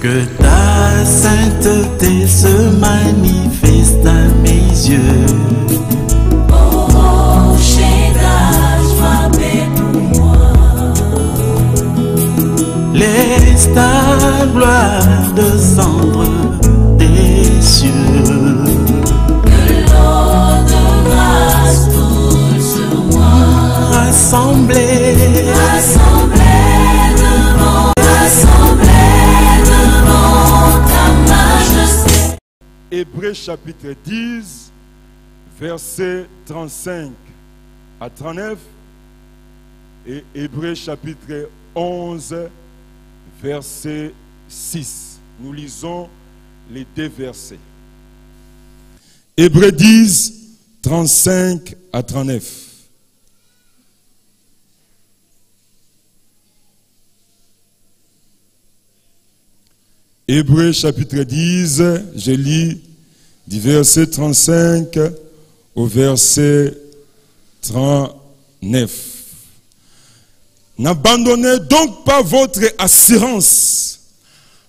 Que ta sainteté se manifeste à mes yeux. Oh, Shaddai, sois pour moi. Laisse ta gloire descendre des cieux. Que l'eau de grâce coule sur moi. Rassemblés devant ta majesté. Hébreux chapitre 10, versets 35 à 39 et Hébreux chapitre 11, verset 6. Nous lisons les deux versets. Hébreux 10, 35 à 39. Hébreux chapitre 10, je lis du verset 35 au verset 39. N'abandonnez donc pas votre assurance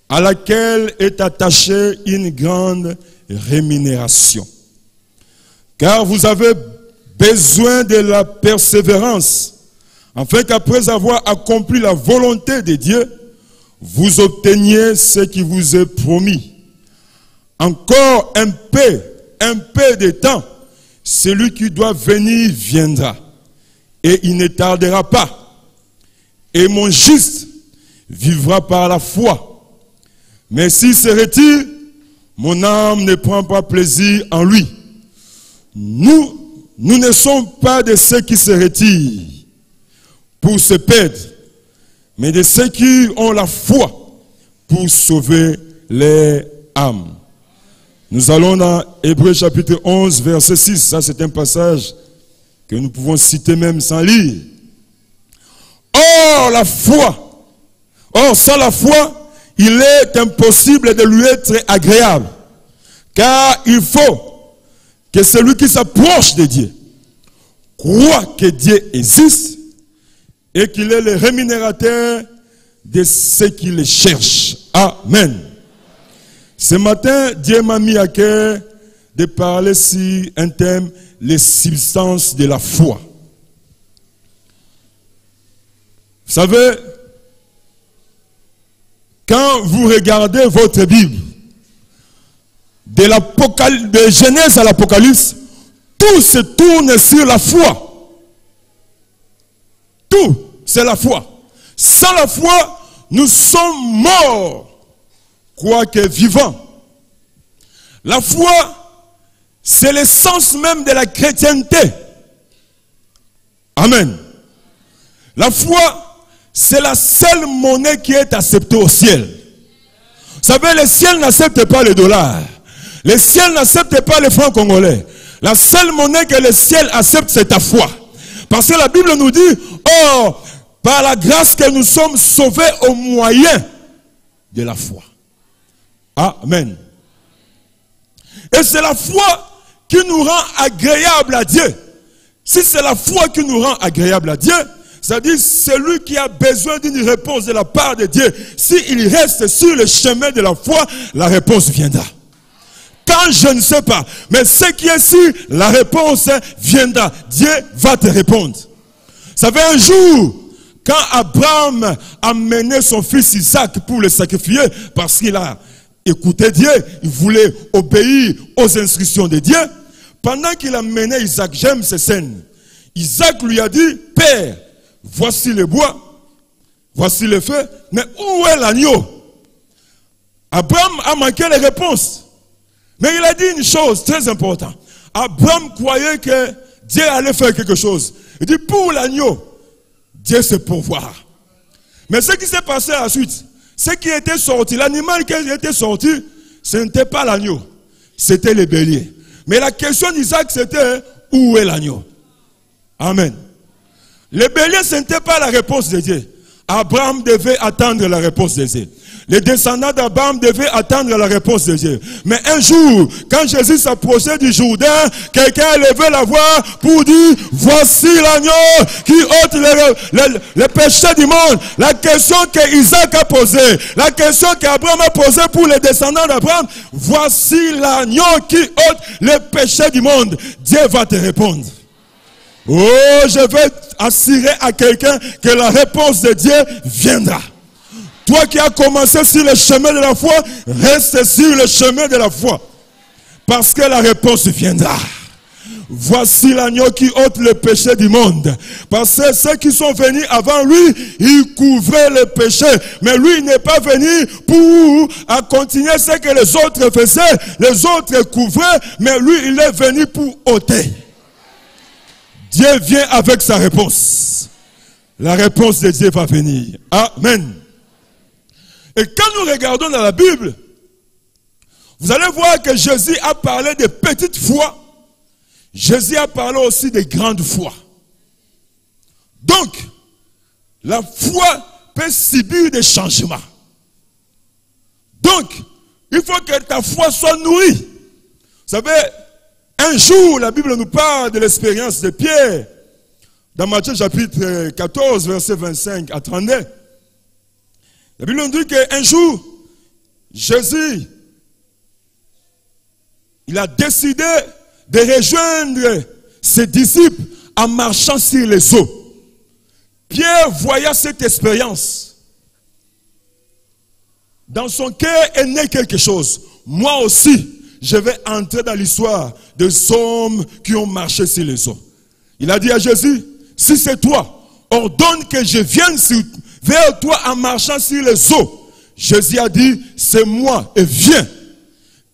à laquelle est attachée une grande rémunération. Car vous avez besoin de la persévérance, afin qu'après avoir accompli la volonté de Dieu, vous obteniez ce qui vous est promis. Encore un peu de temps, celui qui doit venir viendra, et il ne tardera pas. Et mon juste vivra par la foi. Mais s'il se retire, mon âme ne prend pas plaisir en lui. Nous ne sommes pas de ceux qui se retirent pour se perdre, mais de ceux qui ont la foi pour sauver les âmes. Nous allons dans Hébreux chapitre 11, verset 6. Ça, c'est un passage que nous pouvons citer même sans lire. Or, sans la foi, il est impossible de lui être agréable. Car il faut que celui qui s'approche de Dieu croit que Dieu existe et qu'il est le rémunérateur de ceux qui le cherchent. Amen. Ce matin, Dieu m'a mis à cœur de parler sur un thème, les substances de la foi. Vous savez, quand vous regardez votre Bible, de Genèse à l'Apocalypse, tout se tourne sur la foi. Tout, c'est la foi. Sans la foi, nous sommes morts, quoique vivants. La foi, c'est l'essence même de la chrétienté. Amen. La foi, c'est la seule monnaie qui est acceptée au ciel. Vous savez, le ciel n'accepte pas le dollar. Le ciel n'accepte pas les francs congolais. La seule monnaie que le ciel accepte, c'est ta foi. Parce que la Bible nous dit, oh, par la grâce que nous sommes sauvés au moyen de la foi. Amen. Et c'est la foi qui nous rend agréable à Dieu. Si c'est la foi qui nous rend agréable à Dieu, c'est-à-dire celui qui a besoin d'une réponse de la part de Dieu, s'il reste sur le chemin de la foi, la réponse viendra. Quand je ne sais pas, mais ce qui est sûr, la réponse viendra. Dieu va te répondre. Vous savez, un jour, quand Abraham a mené son fils Isaac pour le sacrifier, parce qu'il a écouté Dieu, il voulait obéir aux instructions de Dieu, pendant qu'il a mené Isaac, j'aime ces scènes, Isaac lui a dit, Père, voici le bois, voici le feu, mais où est l'agneau? Abraham a manqué les réponses. Mais il a dit une chose très importante. Abraham croyait que Dieu allait faire quelque chose. Il dit, pour l'agneau, Dieu se pourvoira. Mais ce qui s'est passé à la suite, ce qui était sorti, l'animal qui était sorti, ce n'était pas l'agneau, c'était le bélier. Mais la question d'Isaac, c'était, où est l'agneau? Amen. Le bélier, ce n'était pas la réponse de Dieu. Abraham devait attendre la réponse de Dieu. Les descendants d'Abraham devaient attendre la réponse de Dieu. Mais un jour, quand Jésus s'approchait du Jourdain, quelqu'un a levé la voix pour dire, voici l'agneau qui ôte les péchés du monde. La question qu'Isaac a posée, la question qu'Abraham a posée pour les descendants d'Abraham, voici l'agneau qui ôte les péchés du monde. Dieu va te répondre. Oh, je vais assurer à quelqu'un que la réponse de Dieu viendra. Toi qui as commencé sur le chemin de la foi, reste sur le chemin de la foi. Parce que la réponse viendra. Voici l'agneau qui ôte le péché du monde. Parce que ceux qui sont venus avant lui, ils couvraient le péché. Mais lui, il n'est pas venu pour continuer ce que les autres faisaient. Les autres couvraient, mais lui, il est venu pour ôter. Dieu vient avec sa réponse. La réponse de Dieu va venir. Amen. Et quand nous regardons dans la Bible, vous allez voir que Jésus a parlé de petites foi. Jésus a parlé aussi de grandes foi. Donc, la foi peut subir des changements. Donc, il faut que ta foi soit nourrie. Vous savez, un jour, la Bible nous parle de l'expérience de Pierre. Dans Matthieu chapitre 14, verset 25 à 32. La Bible nous dit qu'un jour, Jésus, il a décidé de rejoindre ses disciples en marchant sur les eaux. Pierre voyait cette expérience. Dans son cœur est né quelque chose. Moi aussi, je vais entrer dans l'histoire des hommes qui ont marché sur les eaux. Il a dit à Jésus, si c'est toi, ordonne que je vienne vers toi en marchant sur les eaux. Jésus a dit, c'est moi et viens.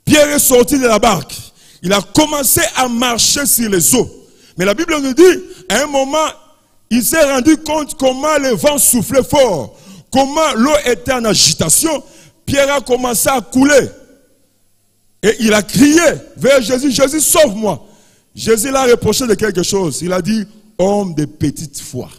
Pierre est sorti de la barque. Il a commencé à marcher sur les eaux. Mais la Bible nous dit, à un moment, il s'est rendu compte comment le vent soufflait fort, comment l'eau était en agitation. Pierre a commencé à couler. Et il a crié vers Jésus, Jésus, sauve-moi. Jésus l'a reproché de quelque chose. Il a dit, homme de petite foi.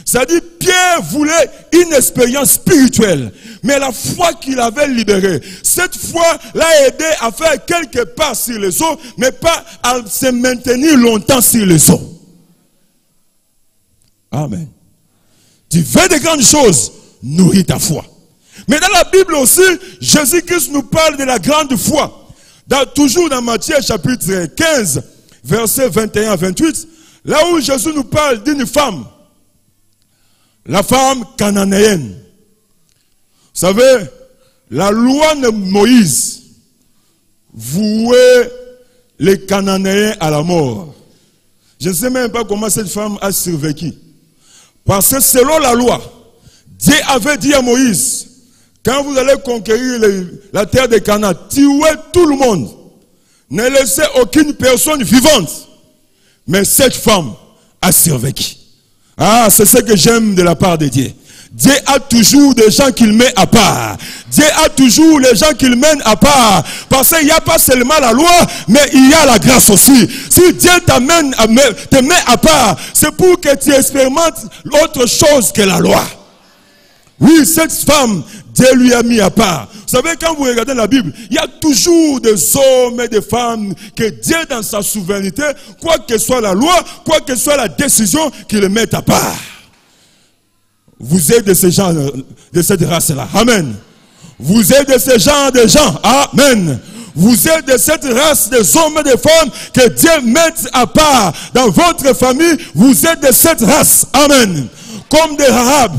C'est-à-dire, Pierre voulait une expérience spirituelle. Mais la foi qu'il avait libérée, cette foi l'a aidé à faire quelques pas sur les eaux, mais pas à se maintenir longtemps sur les eaux. Amen. Tu veux de grandes choses, nourris ta foi. Mais dans la Bible aussi, Jésus-Christ nous parle de la grande foi. Toujours dans Matthieu chapitre 15, versets 21 à 28, là où Jésus nous parle d'une femme. La femme cananéenne. Vous savez, la loi de Moïse vouait les Cananéens à la mort. Je ne sais même pas comment cette femme a survécu. Parce que selon la loi, Dieu avait dit à Moïse, quand vous allez conquérir la terre de Canaan, tuez tout le monde. Ne laissez aucune personne vivante. Mais cette femme a survécu. Ah, c'est ce que j'aime de la part de Dieu. Dieu a toujours des gens qu'il met à part. Dieu a toujours les gens qu'il mène à part. Parce qu'il n'y a pas seulement la loi, mais il y a la grâce aussi. Si Dieu te met à part, c'est pour que tu expérimentes autre chose que la loi. Oui, cette femme, Dieu lui a mis à part. Vous savez, quand vous regardez la Bible, il y a toujours des hommes et des femmes que Dieu, dans sa souveraineté, quoi que soit la loi, quoi que soit la décision, qu'il le mette à part. Vous êtes de ces gens, de cette race-là. Amen. Vous êtes de ces gens de gens. Amen. Vous êtes de cette race des hommes et des femmes que Dieu mette à part. Dans votre famille, vous êtes de cette race. Amen. Comme des Arabes.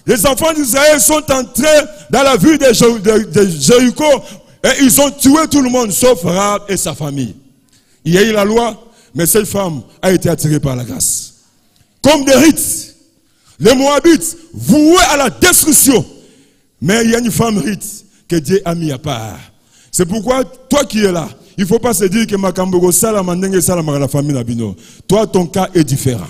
Les enfants d'Israël sont entrés dans la ville de Jéricho et ils ont tué tout le monde sauf Rahab et sa famille. Il y a eu la loi, mais cette femme a été attirée par la grâce. Comme des rites, les Moabites voués à la destruction. Mais il y a une femme rite que Dieu a mis à part. C'est pourquoi, toi qui es là, il ne faut pas se dire que Makambogo Salamandenge Salamara la famille Nabino. Toi, ton cas est différent.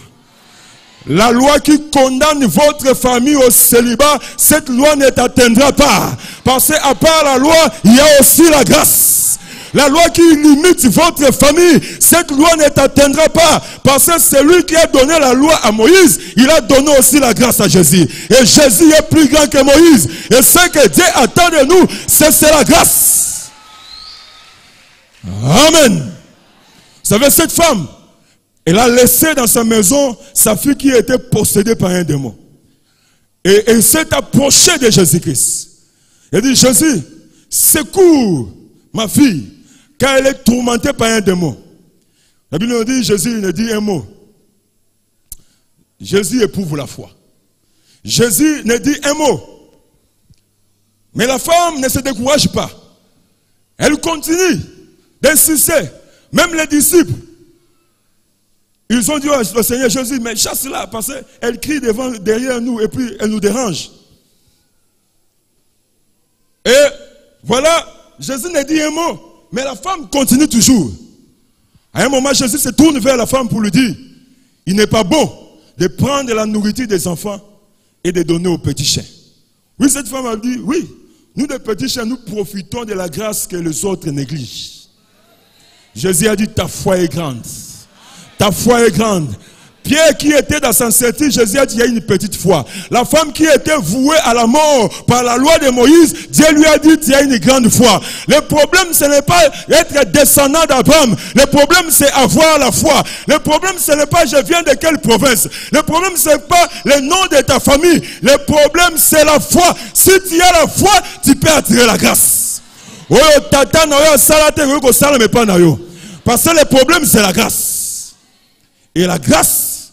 La loi qui condamne votre famille au célibat, cette loi ne t'atteindra pas. Parce qu'à part la loi, il y a aussi la grâce. La loi qui limite votre famille, cette loi ne t'atteindra pas. Parce que celui qui a donné la loi à Moïse, il a donné aussi la grâce à Jésus. Et Jésus est plus grand que Moïse. Et ce que Dieu attend de nous, c'est la grâce. Amen. Vous savez, cette femme, elle a laissé dans sa maison sa fille qui était possédée par un démon. Et elle s'est approchée de Jésus-Christ. Elle dit, Jésus, secours ma fille, car elle est tourmentée par un démon. La Bible nous dit, Jésus ne dit un mot. Jésus éprouve la foi. Jésus ne dit un mot. Mais la femme ne se décourage pas. Elle continue d'insister. Même les disciples, ils ont dit au Seigneur Jésus, mais chasse-la, parce qu'elle crie derrière nous et puis elle nous dérange. Et voilà, Jésus ne dit un mot, mais la femme continue toujours. À un moment, Jésus se tourne vers la femme pour lui dire, il n'est pas bon de prendre la nourriture des enfants et de donner aux petits chiens. Oui, cette femme a dit, oui, nous les petits chiens, nous profitons de la grâce que les autres négligent. Jésus a dit, ta foi est grande. Ta foi est grande. Pierre qui était dans sa certitude, Jésus a dit, il y a une petite foi. La femme qui était vouée à la mort par la loi de Moïse, Dieu lui a dit, il y a une grande foi. Le problème, ce n'est pas être descendant d'Abraham. Le problème, c'est avoir la foi. Le problème, ce n'est pas je viens de quelle province. Le problème, ce n'est pas le nom de ta famille. Le problème, c'est la foi. Si tu as la foi, tu peux attirer la grâce. Parce que le problème, c'est la grâce. Et la grâce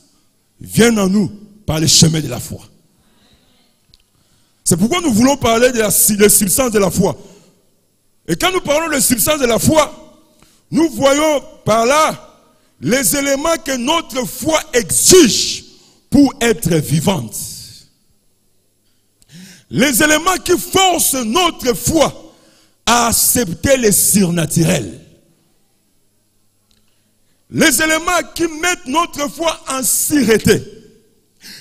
vient en nous par le chemin de la foi. C'est pourquoi nous voulons parler de la substance de la foi. Et quand nous parlons de substance de la foi, nous voyons par là les éléments que notre foi exige pour être vivante. Les éléments qui forcent notre foi à accepter le surnaturel. Les éléments qui mettent notre foi en sûreté.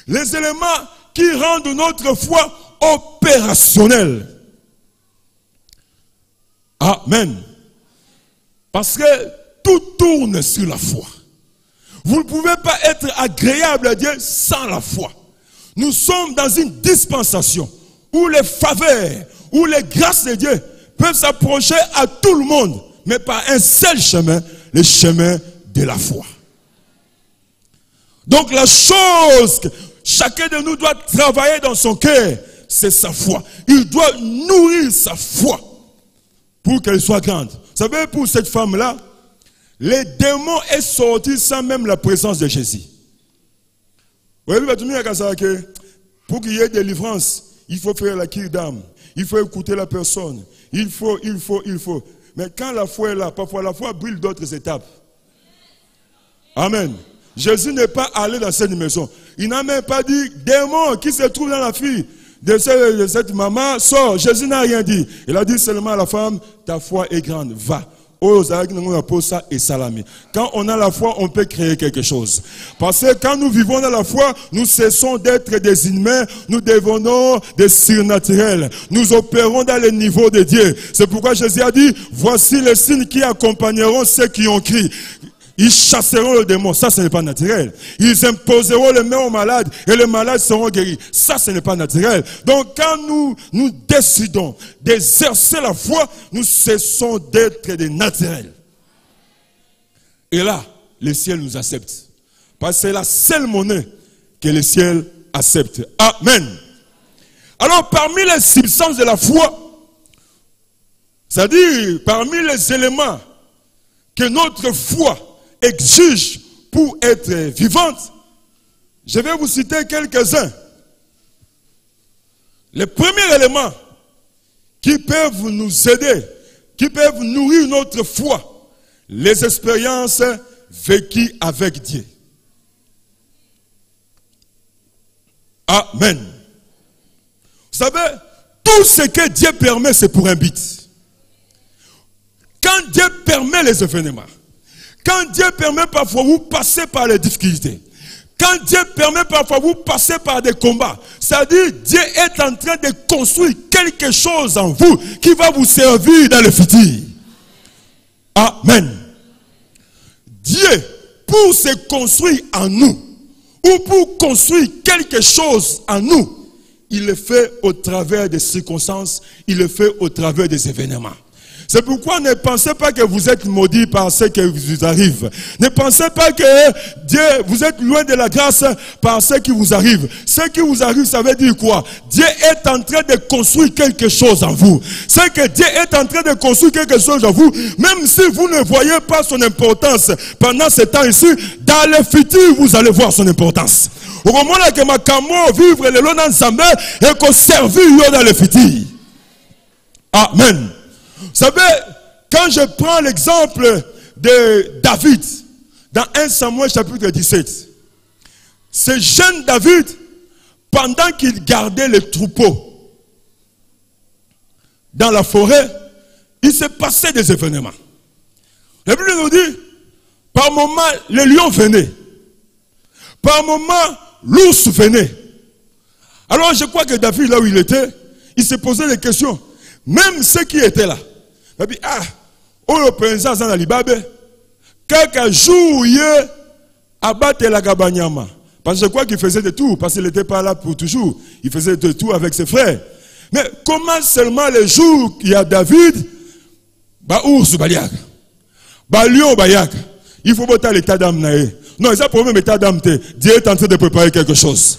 Les éléments qui rendent notre foi opérationnelle. Amen. Parce que tout tourne sur la foi. Vous ne pouvez pas être agréable à Dieu sans la foi. Nous sommes dans une dispensation où les faveurs, où les grâces de Dieu peuvent s'approcher à tout le monde, mais par un seul chemin, le chemin de la foi. Donc la chose que chacun de nous doit travailler dans son cœur, c'est sa foi. Il doit nourrir sa foi pour qu'elle soit grande. Vous savez, pour cette femme-là, les démons est sorti sans même la présence de Jésus. Pour qu'il y ait délivrance, il faut faire la cure d'âme. Il faut écouter la personne. Il faut. Mais quand la foi est là, parfois la foi brille d'autres étapes. Amen. Jésus n'est pas allé dans cette maison. Il n'a même pas dit, démon qui se trouve dans la fille de cette maman, sort. Jésus n'a rien dit. Il a dit seulement à la femme, ta foi est grande, va. Quand on a la foi, on peut créer quelque chose. Parce que quand nous vivons dans la foi, nous cessons d'être des humains, nous devenons des surnaturels. Nous opérons dans le niveau de Dieu. C'est pourquoi Jésus a dit, voici les signes qui accompagneront ceux qui ont crié. Ils chasseront le démon, ça ce n'est pas naturel. Ils imposeront les mains aux malades et les malades seront guéris. Ça ce n'est pas naturel. Donc quand nous décidons d'exercer la foi, nous cessons d'être des naturels. Et là, le ciel nous accepte. Parce que c'est la seule monnaie que le ciel accepte. Amen. Alors parmi les substances de la foi, c'est-à-dire parmi les éléments que notre foi exige pour être vivante, je vais vous citer quelques-uns. Les premiers éléments qui peuvent nous aider, qui peuvent nourrir notre foi, les expériences vécues avec Dieu. Amen. Vous savez, tout ce que Dieu permet, c'est pour un but. Quand Dieu permet les événements, quand Dieu permet parfois vous passer par les difficultés, quand Dieu permet parfois vous passer par des combats, c'est-à-dire Dieu est en train de construire quelque chose en vous qui va vous servir dans le futur. Amen. Dieu, pour se construire en nous, ou pour construire quelque chose en nous, il le fait au travers des circonstances, il le fait au travers des événements. C'est pourquoi ne pensez pas que vous êtes maudits par ce qui vous arrive. Ne pensez pas que Dieu, vous êtes loin de la grâce par ce qui vous arrive. Ce qui vous arrive, ça veut dire quoi? Dieu est en train de construire quelque chose en vous. C'est que Dieu est en train de construire quelque chose en vous, même si vous ne voyez pas son importance pendant ce temps ici, dans le futur, vous allez voir son importance. Au moment où que ma camo vivre le long d'Ensemble et qu'on servir dans le futur. Amen. Vous savez, quand je prends l'exemple de David, dans 1 Samuel chapitre 17, ce jeune David, pendant qu'il gardait les troupeaux dans la forêt, il s'est passé des événements. La Bible nous dit, par moment, les lions venaient. Par moment, l'ours venait. Alors je crois que David, là où il était, il s'est posé des questions. Même ceux qui étaient là. Il a dit, on le président dans l'Ibabe, quelques jours, il a battu la Gabanyama. Parce que je crois qu'il faisait de tout, parce qu'il n'était pas là pour toujours. Il faisait de tout avec ses frères. Mais comment seulement les jours qu'il y a David, ours baliak, lion baliak, il faut botter l'état d'âme. Non, c'est un problème état d'âme. Dieu est en train de préparer quelque chose.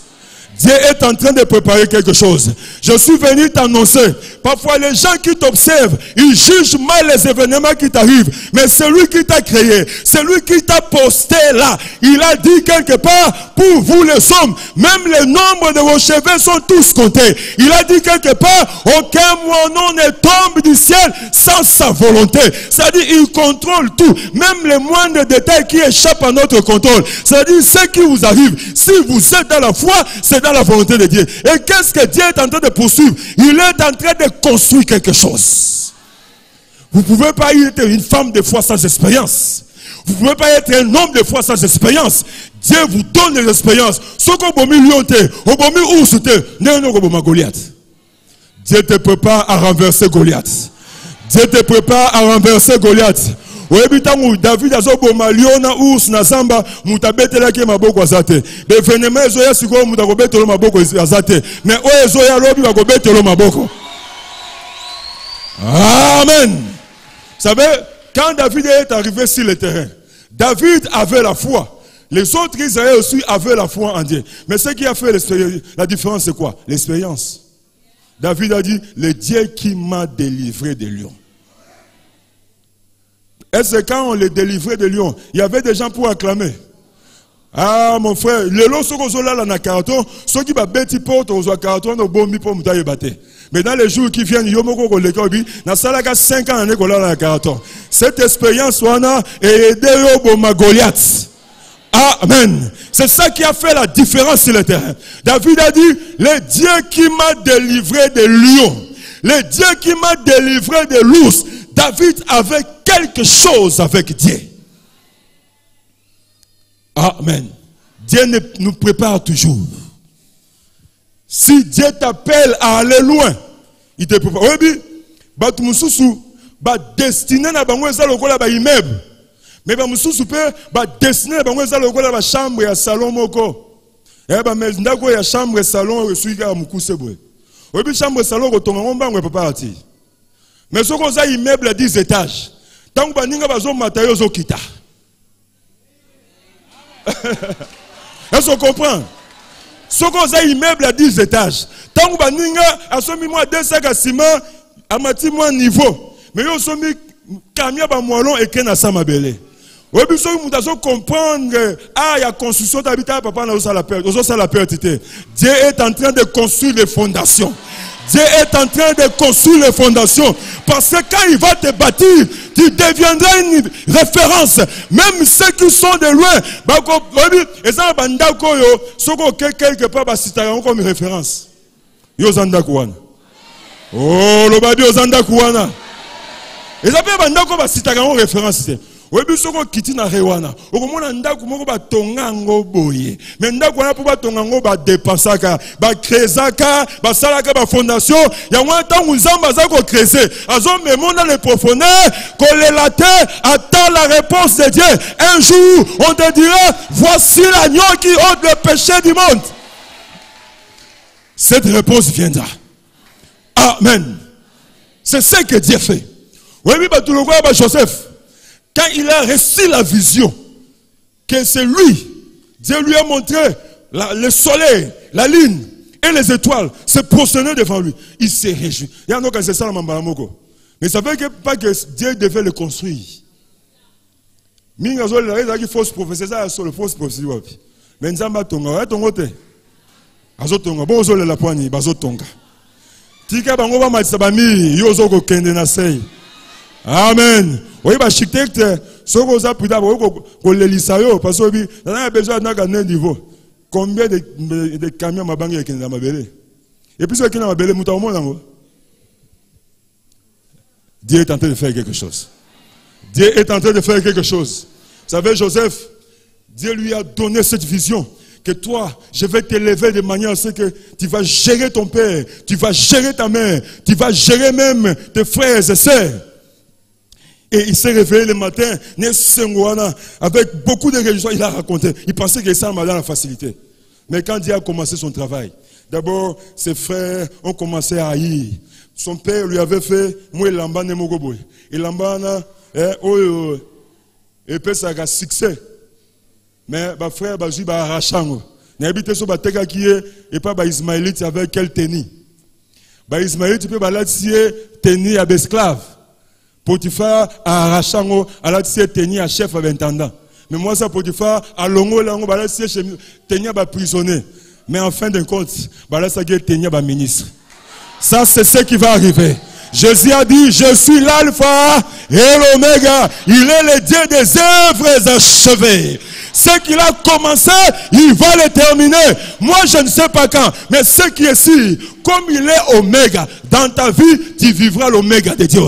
Dieu est en train de préparer quelque chose. Je suis venu t'annoncer. Parfois, les gens qui t'observent, ils jugent mal les événements qui t'arrivent. Mais celui qui t'a créé, celui qui t'a posté là, il a dit quelque part, pour vous les hommes, même les nombres de vos cheveux sont tous comptés. Il a dit quelque part, aucun moineau ne tombe du ciel sans sa volonté. C'est-à-dire, il contrôle tout. Même les moindres détails qui échappent à notre contrôle. C'est-à-dire, ce qui vous arrive, si vous êtes dans la foi, c'est dans la volonté de Dieu. Et qu'est-ce que Dieu est en train de poursuivre? Il est en train de construire quelque chose. Vous ne pouvez pas être une femme de foi sans expérience. Vous ne pouvez pas être un homme de foi sans expérience. Dieu vous donne des expériences. Ce qu'on a mis lion, on a mis ours, on a Goliath. Dieu te prépare à renverser Goliath. Dieu te prépare à renverser Goliath. David a zoboma liona urs na zamba mutabetela ke maboko azate. L'événement ezoya siko mutakobetelo maboko azate. Mais o ezoya lobi bakobetelo maboko. Amen. Vous savez, quand David est arrivé sur le terrain, David avait la foi. Les autres Israéliens aussi avaient la foi en Dieu. Mais ce qui a fait la différence, c'est quoi? L'expérience. David a dit, le Dieu qui m'a délivré des lions. Est-ce que quand on les délivrait des lions, il y avait des gens pour acclamer? Ah mon frère, le long ce qu'on a là dans carton, ceux qui va bêti porte aux carton au bon mi pour me tailler battre. Mais dans les jours qui viennent, yomoko ko lekobi, na salaka 5 ans on là dans carton. Cette expérience wana est aidé au bon Goliath. Amen. C'est ça qui a fait la différence sur le terrain. David a dit, le Dieu qui m'a délivré des lions, le Dieu qui m'a délivré de l'ours. David avait quelque chose avec Dieu. Amen. Dieu nous prépare toujours. Si Dieu t'appelle à aller loin, il te prépare. Oui, destiné na bango eza lokola ba immeuble. Mais ba mususu pe ba destiné na bango eza lokola ba chambre ya salon moko. Ba ndako ya chambre salon esuika mukuse boye. Oui, chambre salon ko tonga ngomba papa ati. Mais ce qu'on a immeuble à 10 étages. Tant que nous avons matériaux au kita. Est-ce qu'on comprend? Ce qu'on a immeuble à 10 étages. Tant que nous avons mis 2 sacs à ciment à un niveau. Mais nous avons mis camion à moellon et qu'un à Samabélé. Oui, puis nous devons comprendre, il y a construction d'habitat, papa, nous avons la perte. Dieu est en train de construire les fondations. Dieu est en train de construire les fondations. Parce que quand il va te bâtir, tu deviendras une référence. Même ceux qui sont de loin, quelque part, c'est comme une référence. Oh, le babi aux Andakouana. Et ça fait une référence. Oyebi soko kiti na rewana. Okomona ndako moko ba tongango boye. Mais ndako wana po ba tongango ba dépensaka, ba créezaka, ba salaka ba fondation. Ya wana tangu Nzamba za ko créer. Azo memo dans les profondeurs, kolelate attend la réponse de Dieu. Un jour, on te dira, voici l'agneau qui ôte le péché du monde. Cette réponse viendra. Amen. C'est ce que Dieu fait. Oui, Joseph, quand il a reçu la vision, que c'est lui, Dieu lui a montré le soleil, la lune et les étoiles se prosterner devant lui. Il s'est réjoui. Il y a un autre c'est ça, mais ça veut pas que Dieu devait le construire. Minga zole la raison fausse prophétie ça sur le fausse prophétie wapi. Mais nzamba tonga tongo te. Azotonga bo zole la poigne bazotonga. Tika bango ba matisa ba mi yo zo ko kende na sei. Amen. Oyi ba architecte soko za puta ko lelisa yo parce que on a besoin d'un niveau. Combien de camions ma banque kende na mabele. Et puis ce qui na mabele muta omona ngo. Dieu est en train de faire quelque chose. Dieu est en train de faire quelque chose. Vous savez, Joseph, Dieu lui a donné cette vision que toi, je vais t'élever de manière à ce que tu vas gérer ton père, tu vas gérer ta mère, tu vas gérer même tes frères et sœurs. Et il s'est réveillé le matin, avec beaucoup de réjouissance, il a raconté. Il pensait que ça m'a dans la facilité. Mais quand Dieu a commencé son travail, d'abord, ses frères ont commencé à haïr. Son père lui avait fait, moi, l'amba ne mogoboy. Et l'amba et puis ça a succès. Mais ma frère Bazu ba arrachant. N'habite sur bateka qui est et pas ba Ismaélite avec quel tennis. Ba Ismaélite peut ba la tier tennis à esclave. Potiphar a arrachant à la tier tennis à chef avec intendant. Mais moi ça Potiphar à longo lango ba la tier tennis à prisonnier. Mais en fin de compte, ba la ça tennis à ministre. Ça c'est ce qui va arriver. Jésus a dit, je suis l'alpha et l'oméga. Il est le Dieu des œuvres achevées. Ce qu'il a commencé, il va le terminer. Moi, je ne sais pas quand. Mais ce qui est sûr, comme il est oméga, dans ta vie, tu vivras l'oméga de Dieu.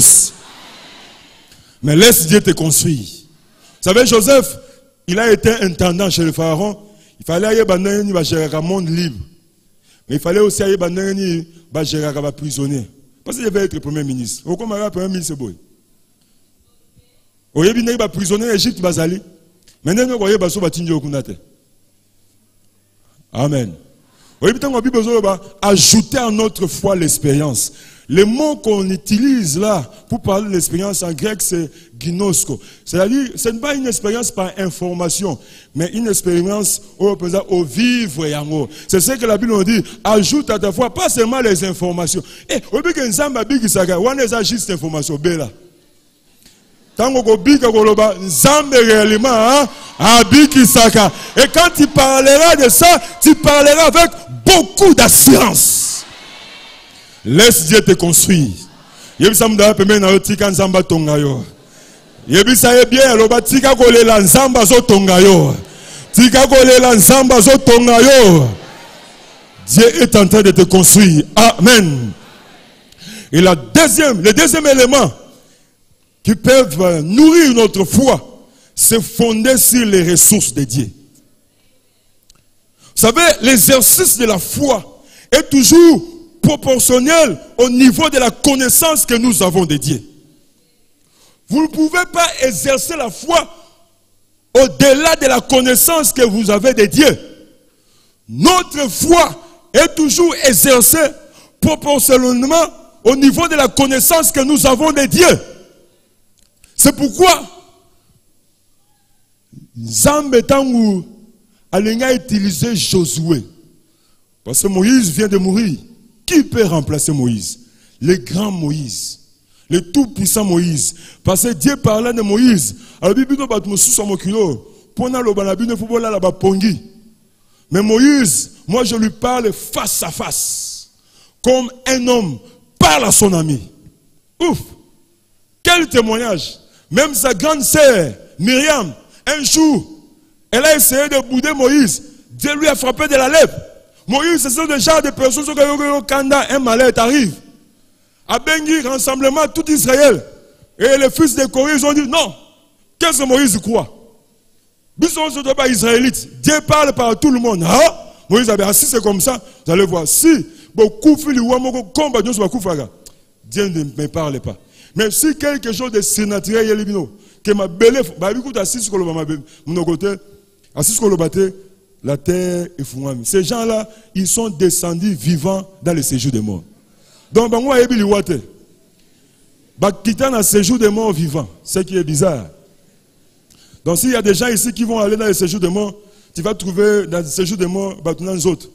Mais laisse Dieu te construire. Vous savez, Joseph, il a été intendant chez le pharaon. Il fallait aller gérer un monde libre. Mais il fallait aussi aller gérer un prisonnier. Parce qu'il devait être premier ministre. Au Comara, premier ministre, c'est beau. Au Yébi, il y a prisonnier en Égypte, Bazali. Maintenant, il y a des gens qui ont été. Amen. Au Yébi, il a besoin d'ajouter à notre foi l'expérience. Le mot qu'on utilise là pour parler de l'expérience en grec, c'est ginosko. C'est-à-dire, ce n'est pas une expérience par information, mais une expérience au vivre et en haut. C'est ce que la Bible nous dit. Ajoute à ta foi, pas seulement les informations. Et au bout d'un Nzamba bigi saga, on a juste information bella. Tango ko bika koloba Nzamba réellement abiki saka. Et quand tu parleras de ça, tu parleras avec beaucoup d'assurance. Laisse Dieu te construire. Yebisa mda peme na yotika Nzamba tonga yo. Yebisa bien loba tika kolela Nzamba zo tonga yo. Tika kolela Nzamba zo tonga yo. Dieu est en train de te construire. Amen. Et le deuxième élément qui peut nourrir notre foi, c'est fonder sur les ressources de Dieu. Vous savez, l'exercice de la foi est toujours proportionnel au niveau de la connaissance que nous avons de Dieu. Vous ne pouvez pas exercer la foi au-delà de la connaissance que vous avez de Dieu. Notre foi est toujours exercée proportionnellement au niveau de la connaissance que nous avons de Dieu. C'est pourquoi Nzambe tangu alinga utiliser Josué. Parce que Moïse vient de mourir. Qui peut remplacer Moïse? Le grand Moïse. Le tout-puissant Moïse. Parce que Dieu parlait de Moïse. Mais Moïse, moi je lui parle face à face. Comme un homme parle à son ami. Ouf! Quel témoignage! Même sa grande sœur, Myriam, un jour, elle a essayé de bouder Moïse. Dieu lui a frappé de la lèvre. Moïse, ce sont des genres de personnes qui quand un malheur arrive. À Bengi, rassemblement tout Israël. Et les fils de Corée, ils ont dit non. Qu'est-ce que Moïse croit? Israélite. Dieu parle par tout le monde. Ah? Moïse avait assis, c'est comme ça. Vous allez voir. Si Dieu ne me parle pas. Mais si quelque chose de surnaturel, que ma belle, la terre est fouillée. Ces gens-là, ils sont descendus vivants dans le séjour des morts. Donc, quitter un séjour des morts vivants, ce qui est bizarre. Donc, s'il y a des gens ici qui vont aller dans le séjour des morts, tu vas trouver dans le séjour des morts, les autres.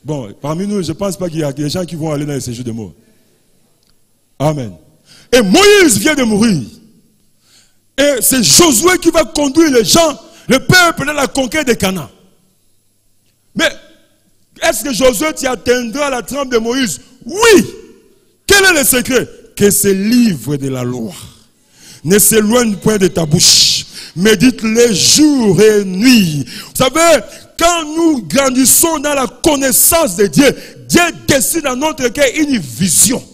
Bon, parmi nous, je ne pense pas qu'il y a des gens qui vont aller dans le séjour des morts. Amen. Et Moïse vient de mourir. Et c'est Josué qui va conduire les gens, le peuple, dans la conquête de Canaan. Mais, est-ce que Josué t'y atteindra la trempe de Moïse? Oui! Quel est le secret? Que ce livre de la loi ne s'éloigne point de ta bouche. Médite-les jour et nuit. Vous savez, quand nous grandissons dans la connaissance de Dieu, Dieu décide dans notre cœur une vision.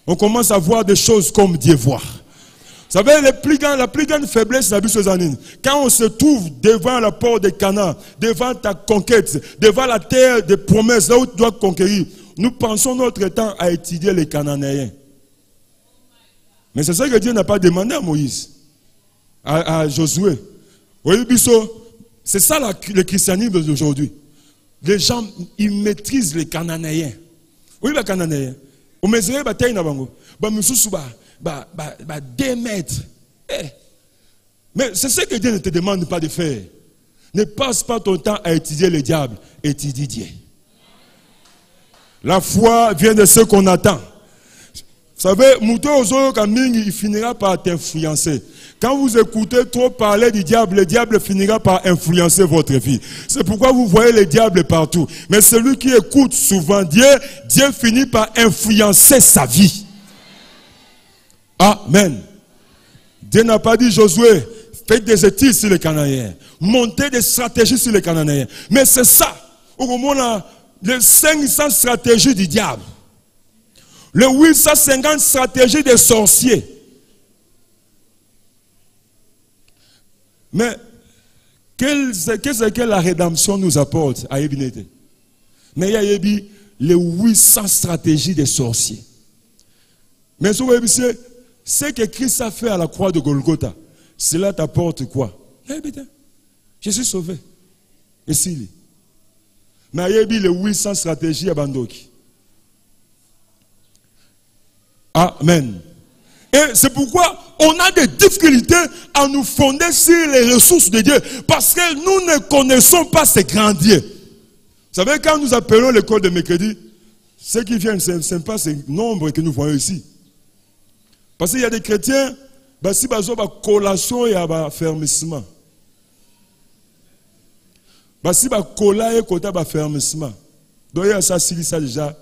On commence à voir des choses comme Dieu voit. Vous savez, la plus grande faiblesse de la vie, quand on se trouve devant la porte de Canaan, devant ta conquête, devant la terre des promesses, là où tu dois conquérir, nous pensons notre temps à étudier les Cananéens. Mais c'est ça que Dieu n'a pas demandé à Moïse, à Josué. C'est ça le christianisme d'aujourd'hui. Les gens, ils maîtrisent les Cananéens. Oui, les Cananéens. On mesure la taille, 2 mètres. Mais c'est ce que Dieu ne te demande pas de faire. Ne passe pas ton temps à étudier le diable. Étudie Dieu. La foi vient de ce qu'on attend. Vous savez, il finira par t'influencer. Quand vous écoutez trop parler du diable, le diable finira par influencer votre vie. C'est pourquoi vous voyez le diable partout. Mais celui qui écoute souvent Dieu, Dieu finit par influencer sa vie. Amen. Dieu n'a pas dit, Josué, faites des études sur les Cananéens. Montez des stratégies sur les Cananéens. Mais c'est ça. Au moment là, les 500 stratégies du diable. Les 850 stratégies des sorciers. Mais qu'est-ce que la rédemption nous apporte à Ebinete? Mais il y a les 800 stratégies des sorciers. Mais ce que Christ a fait à la croix de Golgotha, cela t'apporte quoi? Je suis sauvé. Et s'il est. Mais il y a les 800 stratégies à Bandoki. Amen. Et c'est pourquoi on a des difficultés à nous fonder sur les ressources de Dieu. Parce que nous ne connaissons pas ces grands dieux. Vous savez, quand nous appelons l'école de mercredi, ceux qui viennent, ce n'est pas ce nombre que nous voyons ici. Parce qu'il y a des chrétiens, si ils ont une collation et un fermissement. Si ils ont une collation et un fermissement. Donc il y a ça, ça déjà,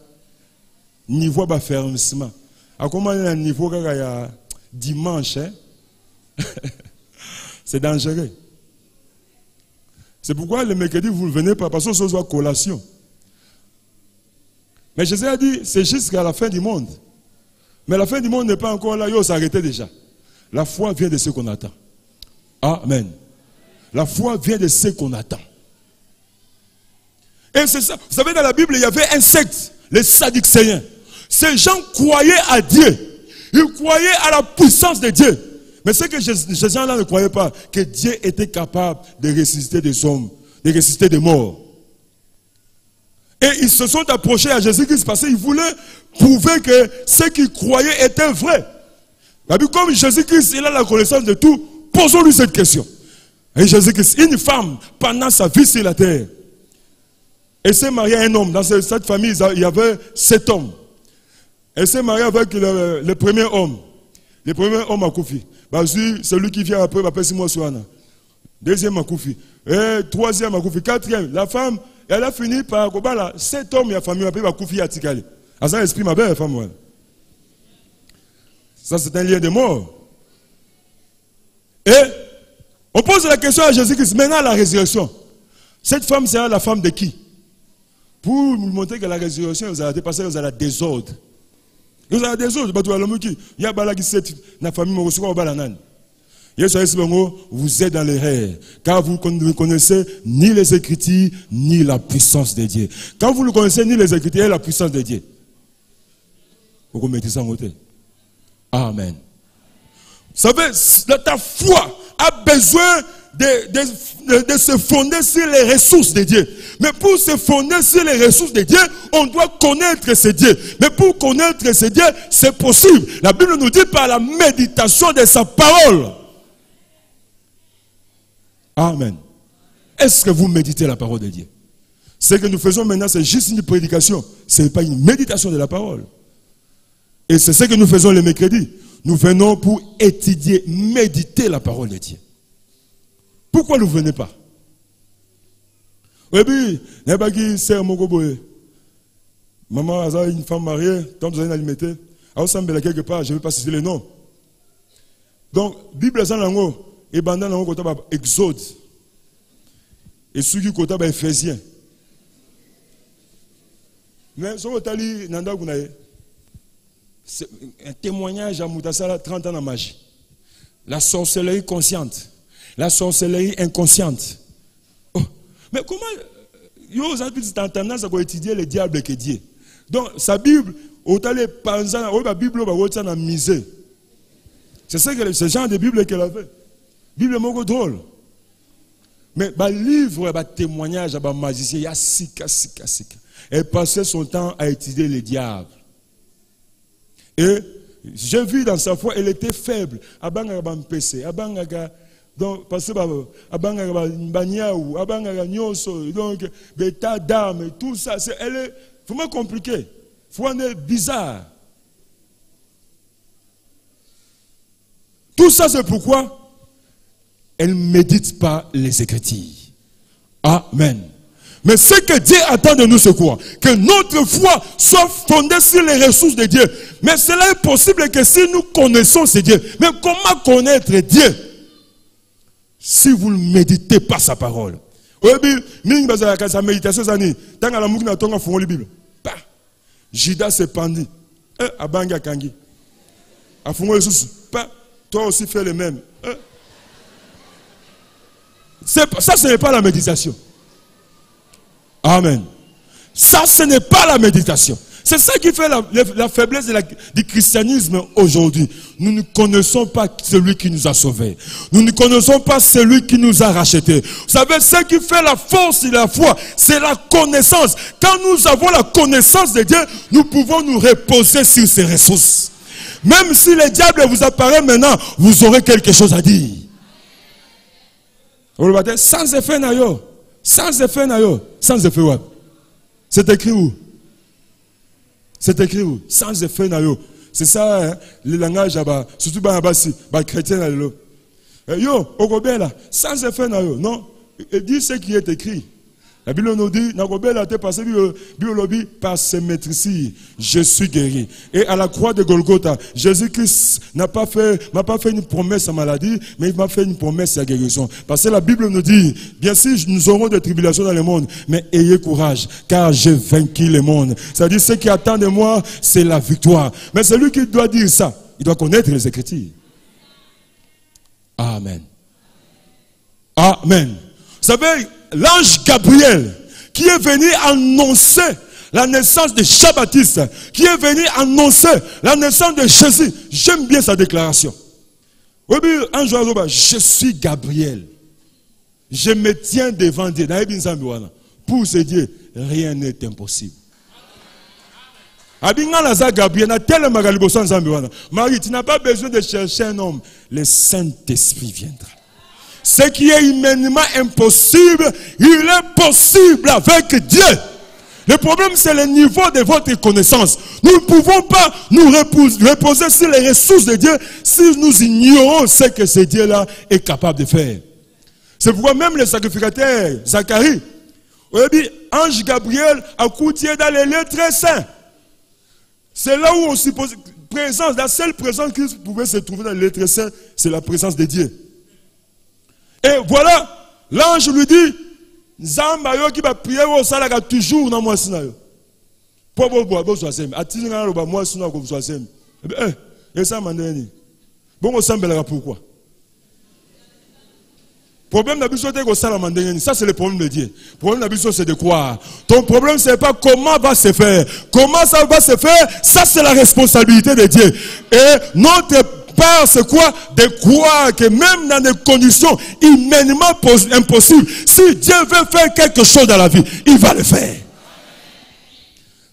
niveau de fermissement. À comment il y a un niveau il y a dimanche, hein? C'est dangereux. C'est pourquoi le mercredi, vous ne venez pas, parce que ce soit collation. Mais Jésus a dit, c'est jusqu'à la fin du monde. Mais la fin du monde n'est pas encore là, il faut s'arrêter déjà. La foi vient de ce qu'on attend. Amen. La foi vient de ce qu'on attend. Et c'est ça. Vous savez, dans la Bible, il y avait un secte, les Sadducéens. Ces gens croyaient à Dieu. Ils croyaient à la puissance de Dieu. Mais ce que ces gens-là ne croyaient pas, que Dieu était capable de ressusciter des hommes, de ressusciter des morts. Et ils se sont approchés à Jésus-Christ parce qu'ils voulaient prouver que ce qu'ils croyaient était vrai. Comme Jésus-Christ, il a la connaissance de tout, posons-lui cette question. Et Jésus-Christ, une femme, pendant sa vie sur la terre, elle s'est mariée à un homme. Dans cette famille, il y avait 7 hommes. Elle s'est mariée avec le premier homme. Le premier homme a Koufi. Celui qui vient après, va Simon Souana. Deuxième a Koufi. Et troisième a Koufi. Quatrième, la femme, elle a fini par 7 hommes et la famille, après, va Koufi à Tikali. À ça, exprime ma belle femme. Ça, c'est un lien de mort. Et on pose la question à Jésus-Christ. Maintenant, la résurrection. Cette femme sera la femme de qui? Pour nous montrer que la résurrection, vous allez passer dans le désordre. Vous avez des autres, il y a des gens qui la famille, vous êtes dans l'erreur, car vous ne connaissez ni les Écritures, ni la puissance de Dieu. Quand vous ne connaissez ni les Écritures, ni la puissance de Dieu, vous mettez ça en côté. Amen. Vous savez, ta foi a besoin de se fonder sur les ressources de Dieu. Mais pour se fonder sur les ressources de Dieu, on doit connaître ce Dieu. Mais pour connaître ce Dieu, c'est possible. La Bible nous dit par la méditation de sa parole. Amen. Est-ce que vous méditez la parole de Dieu? Ce que nous faisons maintenant, c'est juste une prédication. Ce n'est pas une méditation de la parole. Et c'est ce que nous faisons le mercredi. Nous venons pour étudier, méditer la parole de Dieu. Pourquoi vous ne venez pas? Oui, maman a une femme mariée, tant vous avez alimenter, à Osambela quelque part, je ne vais pas citer les noms. Donc, Bible est en langue, et bandana langue côté Exode, et ceux qui côté Éphésiens. Mais ce que tu nanda kunaye, c'est un témoignage à Moutassala 30 ans en magie. La sorcellerie consciente, la sorcellerie inconsciente. Oh. Mais comment vous avez tendance à étudier le diable que Dieu? Donc, sa Bible, la Bible va misé. C'est ce genre de Bible qu'elle avait. Bible est drôle. Mais le livre, le témoignage, le magicien, il y a sika. Elle passait son temps à étudier le diable. Et j'ai vu dans sa foi, elle était faible. Donc, parce que donc, l'état d'âme, tout ça, elle est vraiment compliquée. Elle est bizarre. Tout ça, c'est pourquoi elle ne médite pas les Écritures. Amen. Mais ce que Dieu attend de nous, c'est quoi? Que notre foi soit fondée sur les ressources de Dieu. Mais cela est possible que si nous connaissons ce Dieu. Mais comment connaître Dieu? Si vous ne méditez pas sa parole. Sa méditation, tant que la mouki n'a pas fait la Bible. Judas se pendit. Abanga Kangi. Toi aussi fais le même. Ça, ce n'est pas la méditation. Amen. Ça, ce n'est pas la méditation. C'est ça qui fait la faiblesse du christianisme aujourd'hui. Nous ne connaissons pas celui qui nous a sauvés. Nous ne connaissons pas celui qui nous a rachetés. Vous savez, ce qui fait la force de la foi, c'est la connaissance. Quand nous avons la connaissance de Dieu, nous pouvons nous reposer sur ses ressources. Même si le diable vous apparaît maintenant, vous aurez quelque chose à dire. Sans effet nayo. Sans effet nayo. Sans effet web. C'est écrit où? C'est écrit où? Sans effet nayo. C'est ça, hein, le langage, surtout les chrétiens. Yo, okobela, sans effet nayo. Non, il dit ce qui est écrit. La Bible nous dit, par ses maîtrises, je suis guéri. Et à la croix de Golgotha, Jésus-Christ m'a pas fait une promesse à maladie, mais il m'a fait une promesse à guérison. Parce que la Bible nous dit, bien sûr, nous aurons des tribulations dans le monde, mais ayez courage, car j'ai vaincu le monde. C'est-à-dire, ce qui attend de moi, c'est la victoire. Mais celui qui doit dire ça, il doit connaître les Écritures. Amen. Amen. Vous savez, l'ange Gabriel, qui est venu annoncer la naissance de Jean-Baptiste, qui est venu annoncer la naissance de Jésus. J'aime bien sa déclaration. Oui, un jour, je suis Gabriel. Je me tiens devant Dieu. Pour ce Dieu, rien n'est impossible. Marie, tu n'as pas besoin de chercher un homme. Le Saint-Esprit viendra. Ce qui est humainement impossible, il est possible avec Dieu. Le problème, c'est le niveau de votre connaissance. Nous ne pouvons pas nous reposer sur les ressources de Dieu si nous ignorons ce que ce Dieu-là est capable de faire. C'est pourquoi même le sacrificateur Zacharie, ange Gabriel a coûté dans les lieux très saints. C'est là où on suppose présence, la seule présence qui pouvait se trouver dans les lieux très saints, c'est la présence de Dieu. Et voilà, l'ange lui dit, Zambayo qui va prier au salaga toujours dans moi sinayo. Pourquoi? Problème d'habitude, ça c'est le problème de Dieu. Le problème d'habitude, c'est de croire. Ton problème, c'est pas comment va se faire. Comment ça va se faire, ça c'est la responsabilité de Dieu. Et notre part, c'est quoi? De croire que même dans des conditions humainement impossibles, si Dieu veut faire quelque chose dans la vie, il va le faire.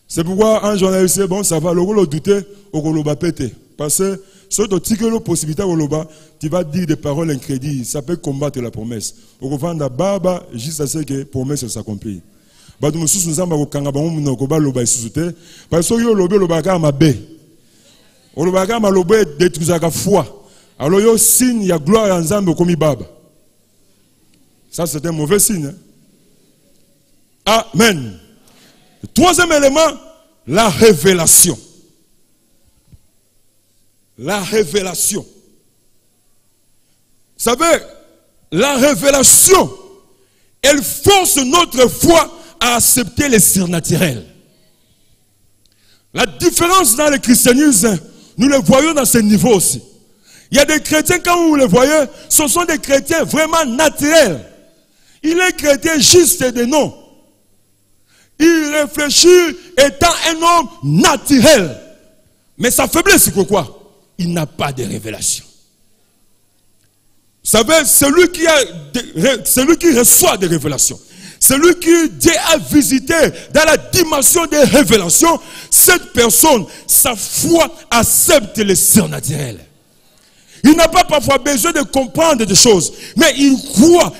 C'est pourquoi un journaliste, bon, ça va, le rôle douter, au rôle péter. Parce que sur la possibilité, tu vas dire des paroles incrédibles. Ça peut combattre la promesse. Au revend la barbe, juste à ce que la promesse s'accomplit. Parce que nous avons parce que le foi. Alors, il y a un signe, il y a gloire en Zambie comme Baba. Ça, c'est un mauvais signe. Hein? Amen. Le troisième élément, la révélation. La révélation. Vous savez, la révélation, elle force notre foi à accepter les surnaturels. La différence dans le christianisme, nous le voyons dans ce niveau aussi. Il y a des chrétiens, quand vous les voyez, ce sont des chrétiens vraiment naturels. Il est chrétien juste de nom. Il réfléchit étant un homme naturel. Mais sa faiblesse, c'est quoi? Il n'a pas de révélation. Vous savez, celui qui reçoit des révélations, celui qui Dieu a visité dans la dimension des révélations, cette personne, sa foi accepte les surnaturels. Il n'a pas parfois besoin de comprendre des choses, mais il croit,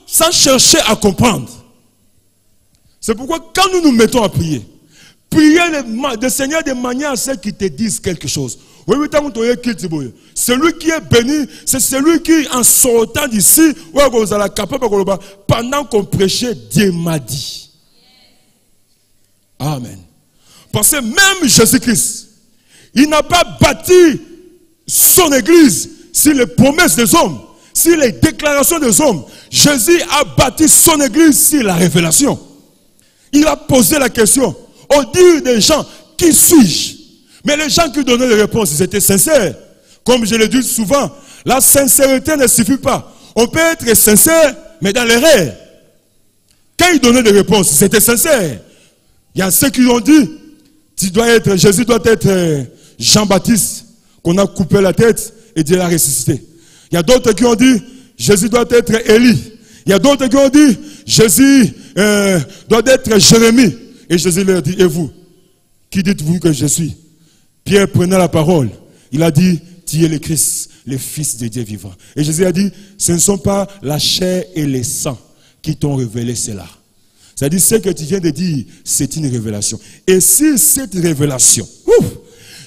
sans chercher à comprendre. C'est pourquoi quand nous nous mettons à prier, priez le Seigneur de manière à ce qu'il te dise quelque chose. Celui qui est béni, c'est celui qui, en sortant d'ici, pendant qu'on prêchait, Dieu m'a dit. Amen. Parce que même Jésus-Christ, il n'a pas bâti son église sur les promesses des hommes, sur les déclarations des hommes. Jésus a bâti son église sur la révélation. Il a posé la question. Au dire des gens, qui suis-je? Mais les gens qui donnaient les réponses, ils étaient sincères. Comme je le dis souvent, la sincérité ne suffit pas. On peut être sincère, mais dans l'erreur. Quand ils donnaient des réponses, c'était sincère. Il y a ceux qui ont dit, Jésus doit être Jean-Baptiste, qu'on a coupé la tête et Dieu l'a ressuscité. Il y a d'autres qui ont dit, Jésus doit être Élie. Il y a d'autres qui ont dit, Jésus doit être Jérémie. Et Jésus leur dit, et vous, qui dites-vous que je suis? Pierre prenait la parole. Il a dit, tu es le Christ, le Fils de Dieu vivant. Et Jésus a dit, ce ne sont pas la chair et le sang qui t'ont révélé cela. C'est-à-dire, ce que tu viens de dire, c'est une révélation. Et si cette révélation,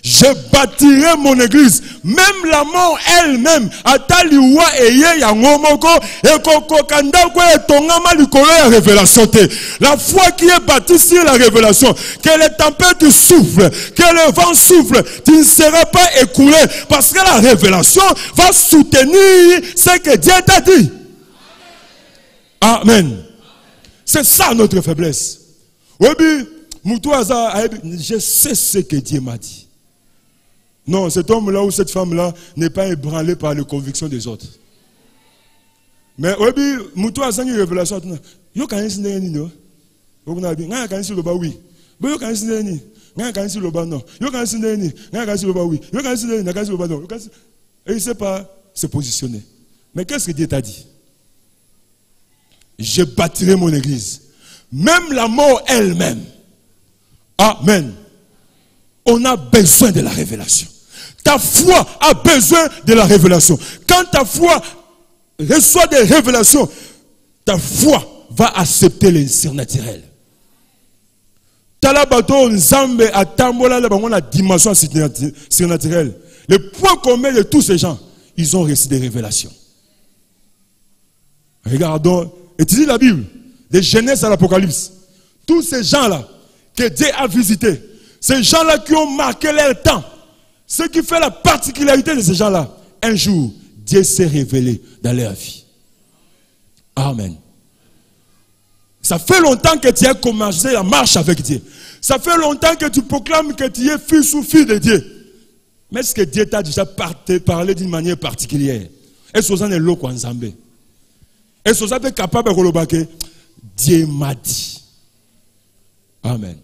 je bâtirai mon église, même la mort elle-même, la foi qui est bâtie sur la révélation, que les tempêtes soufflent, que le vent souffle, tu ne seras pas écoulé, parce que la révélation va soutenir ce que Dieu t'a dit. Amen. C'est ça notre faiblesse. Je sais ce que Dieu m'a dit. Non, cet homme-là ou cette femme-là n'est pas ébranlé par les convictions des autres. Mais Moutou a une révélation. Yo kan isi neni no. Okuna bi nga kan isi loba oui. Bo yo kan isi neni. Nga kan isi loba non. Yo kan isi neni. Nga kan isi loba oui. Yo kan isi neni, nga kan isi loba non. Et il ne sait pas se positionner. Mais qu'est-ce que Dieu t'a dit? Je bâtirai mon église. Même la mort elle-même. Amen. On a besoin de la révélation. Ta foi a besoin de la révélation. Quand ta foi reçoit des révélations, ta foi va accepter les surnaturels. Talabato Nzambe atambola la dimension surnaturelle. Le point commun de tous ces gens, ils ont reçu des révélations. Regardons, étudiez la Bible, de Genèse à l'Apocalypse. Tous ces gens-là que Dieu a visités, ces gens-là qui ont marqué leur temps, ce qui fait la particularité de ces gens-là, un jour, Dieu s'est révélé dans leur vie. Amen. Ça fait longtemps que tu as commencé la marche avec Dieu. Ça fait longtemps que tu proclames que tu es fils ou fille de Dieu. Mais est-ce que Dieu t'a déjà parlé d'une manière particulière? Est-ce que vous en êtes là ensemble? Est-ce que vous êtes capable de dire Dieu m'a dit? Amen.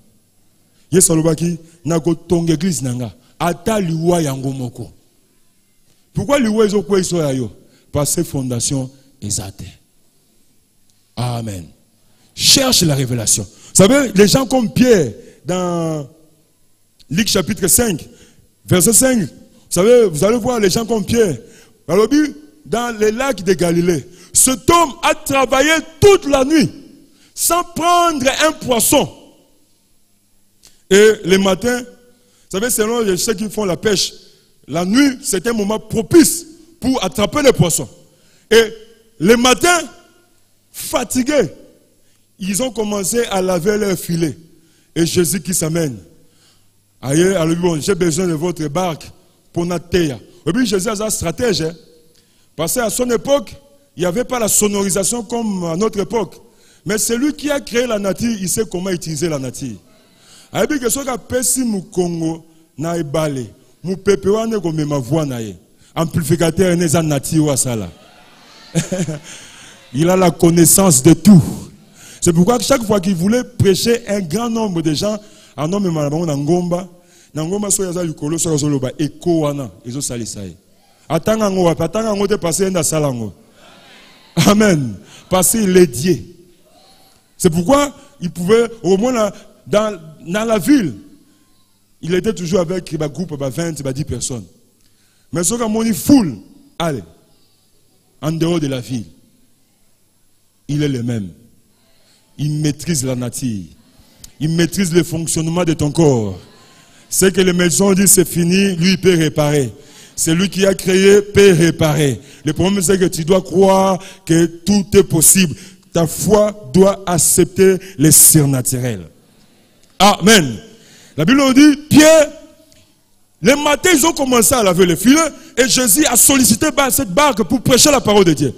Yes, alobaki na ko tonga église nanga ata liwa yango moko. Pourquoi liwa ezoko iso yayo? Parce que fondation ezate. Amen. Cherche la révélation. Vous savez, les gens comme Pierre dans Luc chapitre 5, verset 5. Vous savez, vous allez voir les gens comme Pierre. Dans les lacs de Galilée, cet homme a travaillé toute la nuit sans prendre un poisson. Et le matin, vous savez, selon ceux qui font la pêche, la nuit, c'est un moment propice pour attraper les poissons. Et le matin, fatigués, ils ont commencé à laver leur filet. Et Jésus qui s'amène. Aïe, bon, j'ai besoin de votre barque pour notre terre. Et puis Jésus a un stratège. Parce qu'à son époque, il n'y avait pas la sonorisation comme à notre époque. Mais celui qui a créé la nature, il sait comment utiliser la nature. Aïe, que ce soit pesi mu Congo, na ebale, mu pepewane comme ma voix naïe. Amplificateur n'est pas nature ou ça là. Il a la connaissance de tout. C'est pourquoi chaque fois qu'il voulait prêcher un grand nombre de gens, un homme malabon na ngomba so yaza likolo so zoloba eko wana ezo salisaye. Atanga ngo te passer na salango. Amen. Parce qu'il est Dieu. C'est pourquoi il pouvait au moins dans la ville, il était toujours avec un groupe de 20, 10 personnes. Mais ce qu'on dit foule, allez, en dehors de la ville, il est le même. Il maîtrise la nature. Il maîtrise le fonctionnement de ton corps. Ce que les médecins disent c'est fini, lui il peut réparer. C'est lui qui a créé peut réparer. Le problème c'est que tu dois croire que tout est possible. Ta foi doit accepter les surnaturels. Amen. La Bible nous dit, Pierre, le matin ils ont commencé à laver le filet et Jésus a sollicité cette barque pour prêcher la parole de Dieu.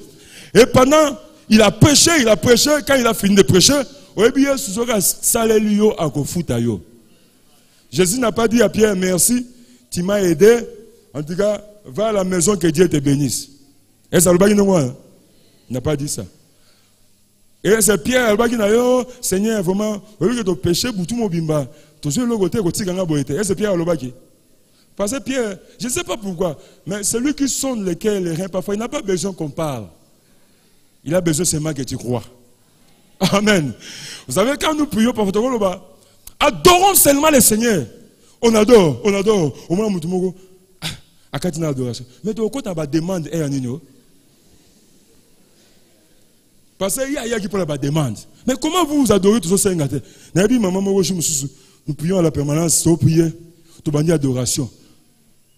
Et pendant, il a prêché, quand il a fini de prêcher, Jésus n'a pas dit à Pierre, merci, tu m'as aidé, en tout cas, va à la maison que Dieu te bénisse. Et ça il n'a pas dit ça. Et c'est Pierre qui a dit, Seigneur, vraiment, au lieu de péché, tout mon bimba, tout ce côté, et c'est Pierre qui. Parce que Pierre, je ne sais pas pourquoi, mais celui qui sonne les cœurs, les reins, parfois, il n'a pas besoin qu'on parle. Il a besoin seulement que tu crois. Amen. Vous savez, quand nous prions par votre adorons seulement le Seigneur. On adore. Au moins, nous à quand il adoration. Mais tu as une demande et un igno. Parce qu'il y a qui prend la demande. Mais comment vous adorez tous ces gens? Nous prions à la permanence, nous prions, nous bandons adoration.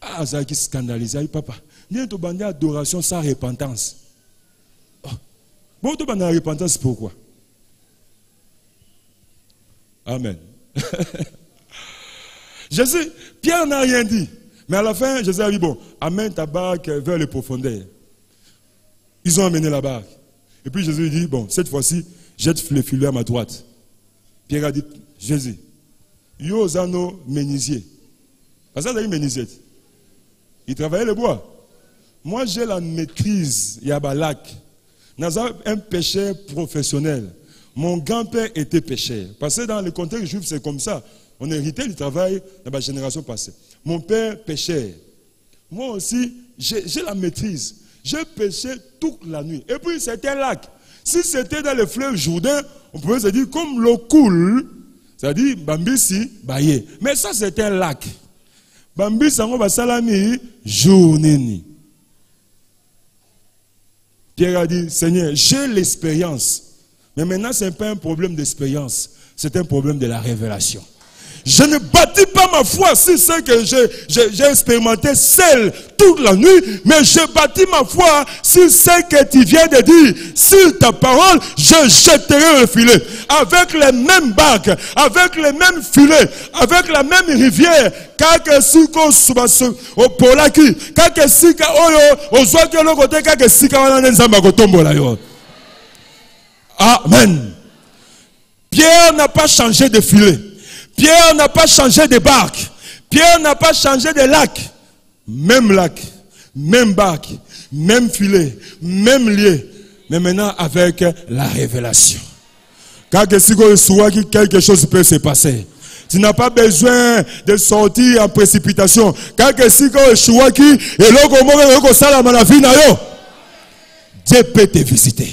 Ah, ça qui scandalise, papa. Nous bandons adoration sans repentance. Bon, tu bandons repentance pourquoi? Amen. Jésus, Pierre n'a rien dit. Mais à la fin, Jésus a dit, bon, amène ta barque vers les profondeurs. Ils ont amené la barque. Et puis Jésus dit, bon, cette fois-ci, jette le filet à ma droite. Pierre a dit, Jésus, yo zano menuisier. Parce que ça, c'est menuisier. Il travaillait le bois. Moi, j'ai la maîtrise, il y a un lac. Nazar, un pêcheur professionnel. Mon grand-père était pêcheur. Parce que dans le contexte juif, c'est comme ça. On héritait du travail dans la génération passée. Mon père pêchait. Moi aussi, j'ai la maîtrise. J'ai pêché toute la nuit. Et puis, c'était un lac. Si c'était dans le fleuve Jourdain, on pouvait se dire, comme l'eau coule, c'est-à-dire, Bambisi, Baye. Mais ça, c'était un lac. Bambisi, on va salami, journée. Pierre a dit, Seigneur, j'ai l'expérience. Mais maintenant, ce n'est pas un problème d'expérience. C'est un problème de la révélation. Je ne bâtis pas ma foi sur ce que j'ai expérimenté seul toute la nuit, mais je bâtis ma foi sur ce que tu viens de dire. Sur ta parole, je jetterai le filet. Avec les mêmes barques, avec les mêmes filets, avec la même rivière. Kake siko subasu opolaki, kake sika oyo ozwaki lokote kake sika wana nzamba kotombola yo. Amen. Pierre n'a pas changé de filet. Pierre n'a pas changé de barque. Pierre n'a pas changé de lac. Même lac, même barque, même filet, même lieu. Mais maintenant avec la révélation. Car quelque chose peut se passer. Tu n'as pas besoin de sortir en précipitation. Car Dieu peut te visiter.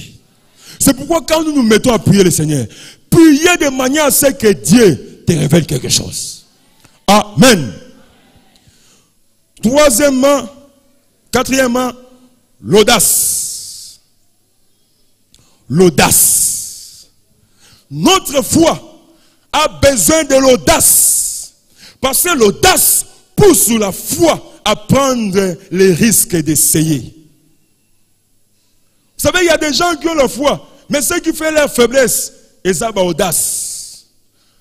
C'est pourquoi quand nous nous mettons à prier le Seigneur, priez de manière à ce que Dieu te révèle quelque chose. Amen. Troisièmement, quatrièmement, l'audace. L'audace. Notre foi a besoin de l'audace. Parce que l'audace pousse la foi à prendre les risques d'essayer. Vous savez, il y a des gens qui ont la foi, mais ce qui fait leur faiblesse, ils ont l'audace.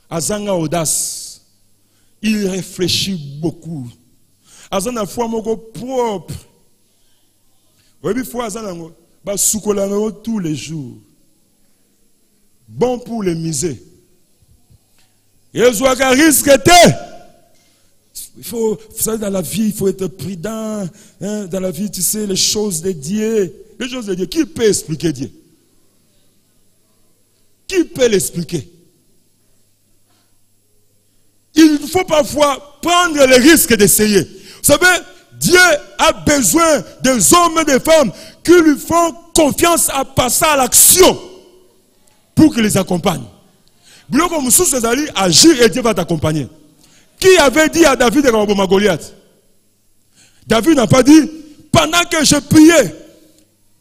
Azanga audace. Il réfléchit beaucoup. Azanga foi propre. Oui, il faut azanga tous les jours. Bon pour les musées. Et risque. Il faut, vous savez, dans la vie, il faut être prudent. Hein? Dans la vie, tu sais, les choses de Dieu. Les choses de Dieu. Qui peut expliquer Dieu? Qui peut l'expliquer? Il faut parfois prendre le risque d'essayer. Vous savez, Dieu a besoin des hommes et des femmes qui lui font confiance à passer à l'action pour qu'il les accompagne. Comme agir et Dieu va t'accompagner. Qui avait dit à David de Raboma Goliath? David n'a pas dit, pendant que je priais,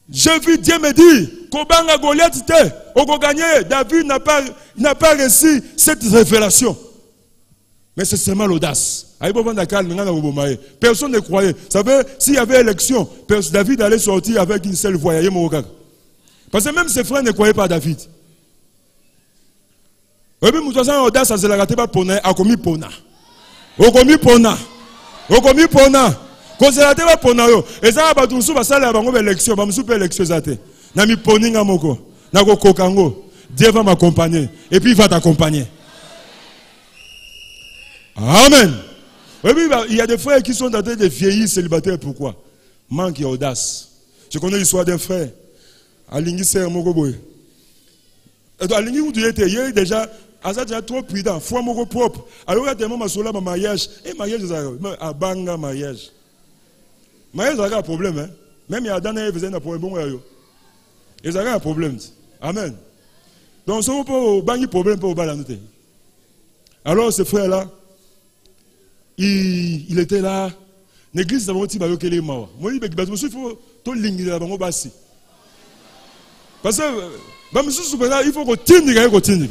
j'ai vu Dieu me dire, Kobanga Goliath, on va gagner. David n'a pas reçu cette révélation. Mais c'est seulement l'audace. Personne ne croyait. Vous savez, s'il y avait élection, David allait sortir avec une seule voix. Parce que même ses frères ne croyaient pas à David. Et puis, nous avons l'audace, ça ne s'est pas pona, a commis pona. On commis pona. On commis pona. Quand c'est la tête pona yo. Et ça va tout sous ça la bango élection, ba msupe élection zate. Na mi poninga moko. Na ko kokango. Dieu va m'accompagner et puis il va t'accompagner. Amen. Et puis il y a des frères qui sont en train de vieillir célibataires, pourquoi? Manque d'audace. Je connais l'histoire d'un frère. Alingi ser moko boy. Et alingi où tu étais déjà Asa déjà trop prudent, foi moko propre. Alors il y a tellement ma mariage. Et mariage, à banga mariage. Mariage, ça a un problème. Hein? Même il y a des gens qui ont un problème. Ils ont un problème. Amen. Donc, ce n'est pas un problème pour les. Alors, ce frère-là, il était là. L'église, c'est un petit peu de mort. Moi, il faut tout ligner là-bas. Parce que, il faut qu'on tienne.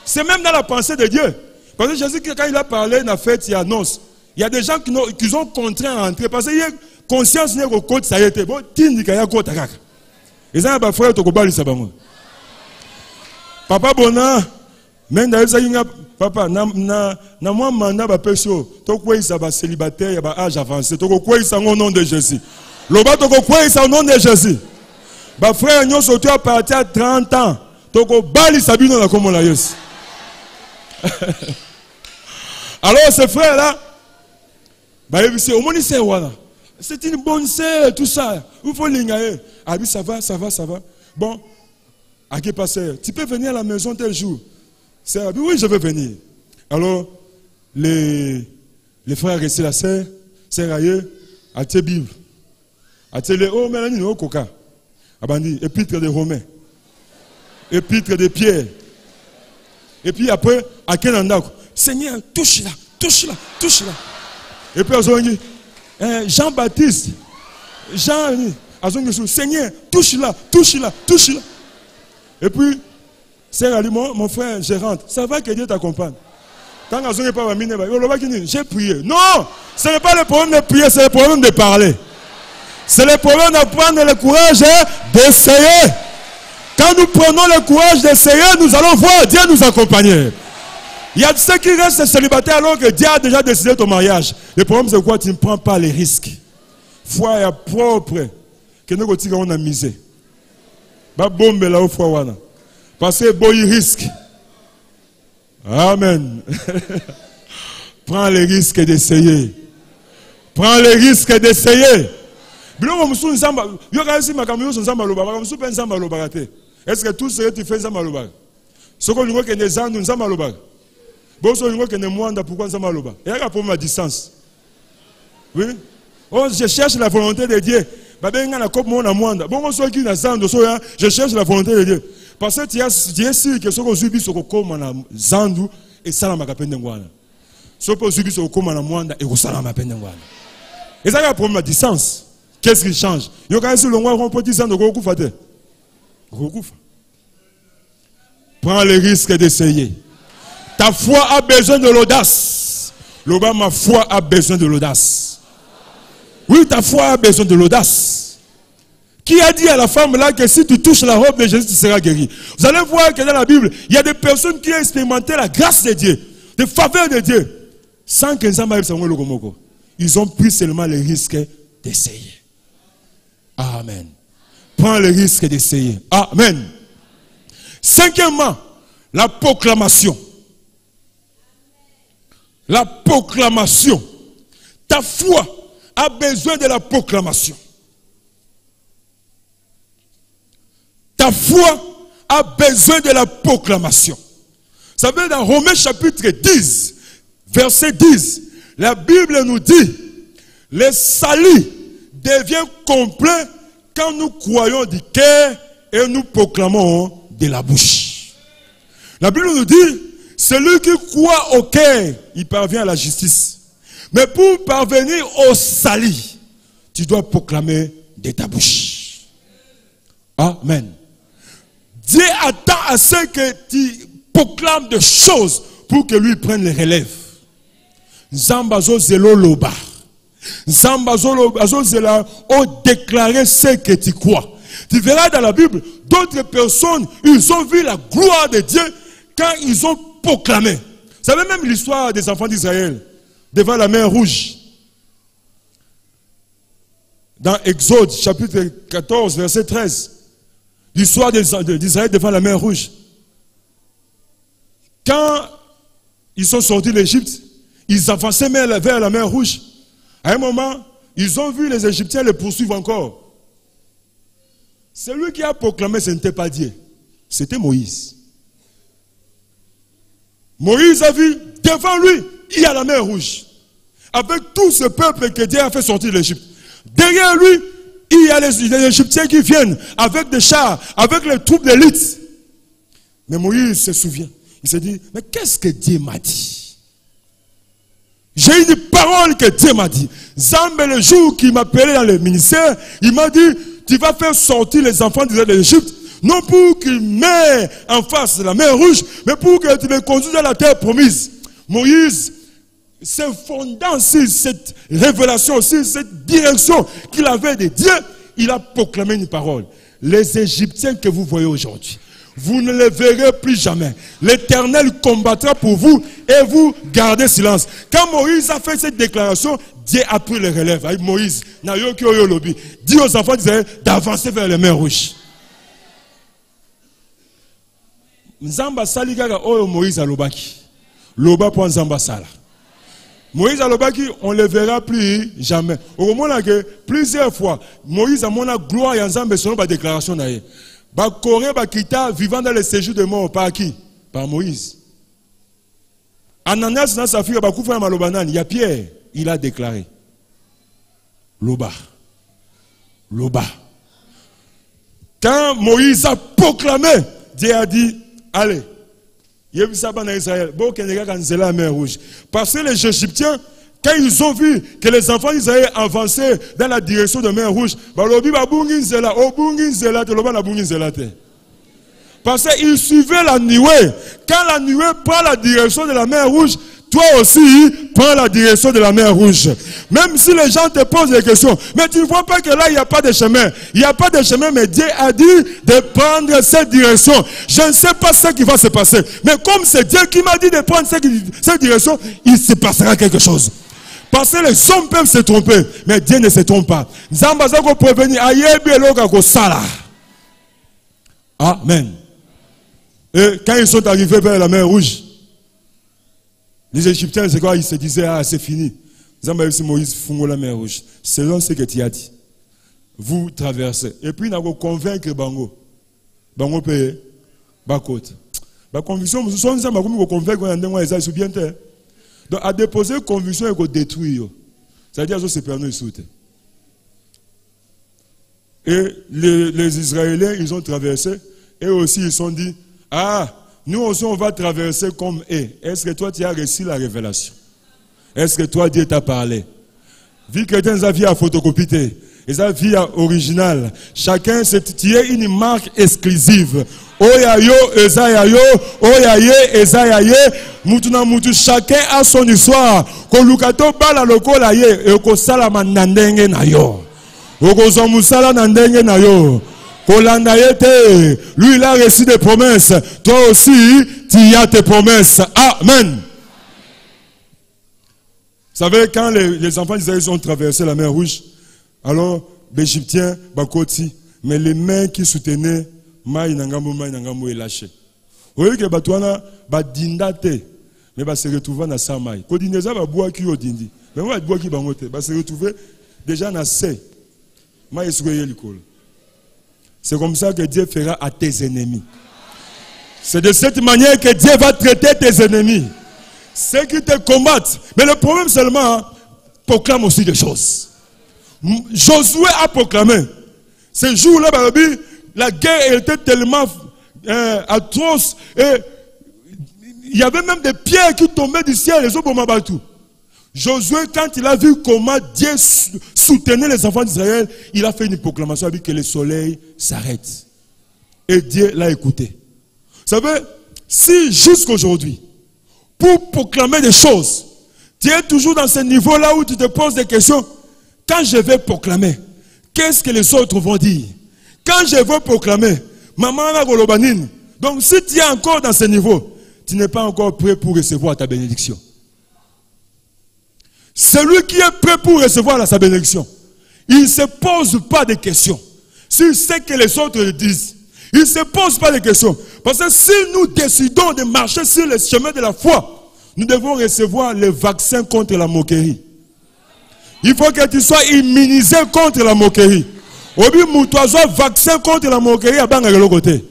C'est même dans la pensée de Dieu. Parce que Jésus, quand il a parlé dans la fête, il annonce. Il y a des gens qui sont contraints à entrer. Parce que conscience n'est qu'au côté, ça a été. Bon, tiens, il y a côté. Et ça, il frère, tu as Papa Bona, même dans les papa, na moi, mandat, ma personne, tu as célibataire, il y a âge avancé. Tu as au nom de Jésus. Le bas, tu as au nom de Jésus. Ma frère, nous sommes à partir de 30 ans. Tu as bali sabino la comme on l'a eu. Alors, ce frère-là, c'est une bonne sœur, tout ça. Il faut l'ignorer. Ah oui, ça va. Bon, à qui passer? Tu peux venir à la maison tel jour. Oui, je veux venir. Alors, les frères restent la sœur, c'est raillé, à tes Bibles. À tes oh, mais là, coca. Abandi, épître de Romains. Épître de Pierre. Et puis après, à quel endroit? Seigneur, touche-la. Et puis, on dit, Jean-Baptiste, Seigneur, touche-la. Et puis, c'est mon frère, je rentre. Ça va que Dieu t'accompagne. Quand on n'est pas j'ai prié. Non, ce n'est pas le problème de prier, c'est le problème de parler. C'est le problème de prendre le courage d'essayer. Quand nous prenons le courage d'essayer, nous allons voir Dieu nous accompagner. Il y a ceux qui restent célibataires alors que Dieu a déjà décidé ton mariage. Le problème c'est quoi? Tu ne prends pas les risques. Foi est propre. Que nous continuons à miser. Ba bombe là au foi wana. Parce que boy risque. Amen. Prends le risque d'essayer. Prends le risque d'essayer. Est-ce que tout ce que tu fais, c'est mal? Ce que nous avons des ans, nous sommes mal. Pourquoi nous sommes mal? Il y a un problème à distance. Oui? Oh, je cherche la volonté de Dieu. Je cherche la volonté de Dieu. Parce que tu es sûr que ce que tu as comme Zandu et Salama Kapendengwana. Ce que tu as comme Mwanda et Salama Kapendengwana. Et ça, il y a un problème à distance. Qu'est-ce qui change? Il y a un petit sang de Gokufate. Prends le risque d'essayer. Ta foi a besoin de l'audace. Ma foi a besoin de l'audace. Oui, ta foi a besoin de l'audace. Qui a dit à la femme là que si tu touches la robe de Jésus, tu seras guéri? Vous allez voir que dans la Bible, il y a des personnes qui ont expérimenté la grâce de Dieu, des faveurs de Dieu, sans qu'ils ils ont pris seulement le risque d'essayer. Amen. Prends le risque d'essayer. Amen. Cinquièmement, la proclamation. La proclamation. Ta foi a besoin de la proclamation. Ta foi a besoin de la proclamation. Ça veut dire dans Romains chapitre 10, verset 10, la Bible nous dit, le salut devient complet quand nous croyons du cœur et nous proclamons de la bouche. La Bible nous dit, celui qui croit au cœur, il parvient à la justice. Mais pour parvenir au salut, tu dois proclamer de ta bouche. Amen. Dieu attend à ce que tu proclames des choses pour que lui prenne les relèves. Zambazo zelo loba. Zambazo zela ont déclaré ce que tu crois. Tu verras dans la Bible, d'autres personnes, ils ont vu la gloire de Dieu quand ils ont proclamé. Vous savez même l'histoire des enfants d'Israël devant la mer Rouge. Dans Exode chapitre 14, verset 13. L'histoire d'Israël devant la mer Rouge. Quand ils sont sortis d'Égypte, ils avançaient vers la mer Rouge. À un moment, ils ont vu les Égyptiens les poursuivre encore. Celui qui a proclamé, ce n'était pas Dieu. C'était Moïse. Moïse a vu, devant lui, il y a la mer Rouge. Avec tout ce peuple que Dieu a fait sortir de l'Égypte. Derrière lui, il y a les Égyptiens qui viennent avec des chars, avec les troupes d'élite. Mais Moïse se souvient. Il se dit, mais qu'est-ce que Dieu m'a dit? J'ai une parole que Dieu m'a dit. Zambé, le jour qu'il m'appelait dans le ministère, il m'a dit, tu vas faire sortir les enfants d'Israël de l'Égypte, non pour qu'ils meurent en face de la mer Rouge, mais pour que tu les conduises dans la terre promise. Moïse, se fondant sur cette révélation, sur cette direction qu'il avait de Dieu, il a proclamé une parole. Les Égyptiens que vous voyez aujourd'hui, vous ne les verrez plus jamais. L'Éternel combattra pour vous et vous gardez silence. Quand Moïse a fait cette déclaration, Dieu a pris le relève. Avec Moïse, dit aux enfants d'Israël d'avancer vers les mers rouges. Nzamba saligara oyo Moïse alobaki. Loba pour Nzamba sala. Moïse alobaki, on ne le verra plus jamais. Au moment que plusieurs fois, Moïse a mon gloire et Nzamba selon la déclaration d'ailleurs. Ba Corée ba kita vivant dans le séjour de mort par qui? Par Moïse. Ananias dans sa fille ba kufa malobanani, il y a Pierre, il a déclaré. Loba. Loba. Quand Moïse a proclamé, Dieu a dit, allez, parce que les Égyptiens, quand ils ont vu que les enfants d'Israël avançaient dans la direction de mer rouge, parce qu'ils suivaient la nuée. Quand la nuée prend la direction de la mer rouge, toi aussi, prends la direction de la mer rouge. Même si les gens te posent des questions, mais tu ne vois pas que là, il n'y a pas de chemin. Il n'y a pas de chemin, mais Dieu a dit de prendre cette direction. Je ne sais pas ce qui va se passer. Mais comme c'est Dieu qui m'a dit de prendre cette direction, il se passera quelque chose. Parce que les hommes peuvent se tromper, mais Dieu ne se trompe pas. Amen. Et quand ils sont arrivés vers la mer rouge, Les Égyptiens, c'est quoi? Ils se disaient, ah, c'est fini. Moïse fungo la mer rouge. Selon ce que tu as dit, vous traversez. Et puis, il a convaincre Bango. Bango paye. Bakot. La conviction, nous sommes convaincre qu'on est sous bien terre. Donc, à déposer conviction et qu'on détruit. C'est-à-dire que c'est perdu sauter. Et les Israéliens, ils ont traversé. Et aussi, ils se sont dit, ah, nous aussi, on va traverser comme eux. Est-ce que toi, tu as reçu la révélation? Est-ce que toi, Dieu t'a parlé? Vu que tu as vu à photocopier, et as vu à original, chacun s'est tiré une marque exclusive. Oyayo, Ezayayo, Oyaye, Ezayaye, Mutuna Mutu, chacun a son histoire. Kolukato bala loko la ye, e ko salama nandenge na yo. Oko zomusala nandenge na yo. Kolanda yete, lui il a reçu des promesses. Toi aussi, tu y as tes promesses. Amen. Vous savez, quand les enfants d'Israël ont traversé la mer Rouge, alors l'Égyptien, Bakoti, mais les mains qui soutenaient, Maï Nangambo est lâché. Vous voyez que Batouana, Badindate, mais va se retrouver dans sa maille. Kodineza va boire qui odindi. Mais on va boire qui bangote. Va se retrouver déjà dans ses. Maï est l'école. C'est comme ça que Dieu fera à tes ennemis. C'est de cette manière que Dieu va traiter tes ennemis. Ceux qui te combattent. Mais le problème seulement, proclame aussi des choses. Josué a proclamé. Ce jour-là, la guerre était tellement atroce. Et il y avait même des pierres qui tombaient du ciel. Les autres battu. Josué, quand il a vu comment Dieu soutenait les enfants d'Israël, il a fait une proclamation avec que le soleil s'arrête. Et Dieu l'a écouté. Vous savez, si jusqu'aujourd'hui, pour proclamer des choses, tu es toujours dans ce niveau-là où tu te poses des questions. Quand je vais proclamer, qu'est-ce que les autres vont dire? Quand je veux proclamer, maman na golobanine. Donc si tu es encore dans ce niveau, tu n'es pas encore prêt pour recevoir ta bénédiction. Celui qui est prêt pour recevoir sa bénédiction, il ne se pose pas de questions. S'il sait que les autres le disent, il ne se pose pas de questions. Parce que si nous décidons de marcher sur le chemin de la foi, nous devons recevoir le vaccin contre la moquerie. Il faut que tu sois immunisé contre la moquerie. Obi moutoiso vaccin contre la moquerie à banga de l'autre côté.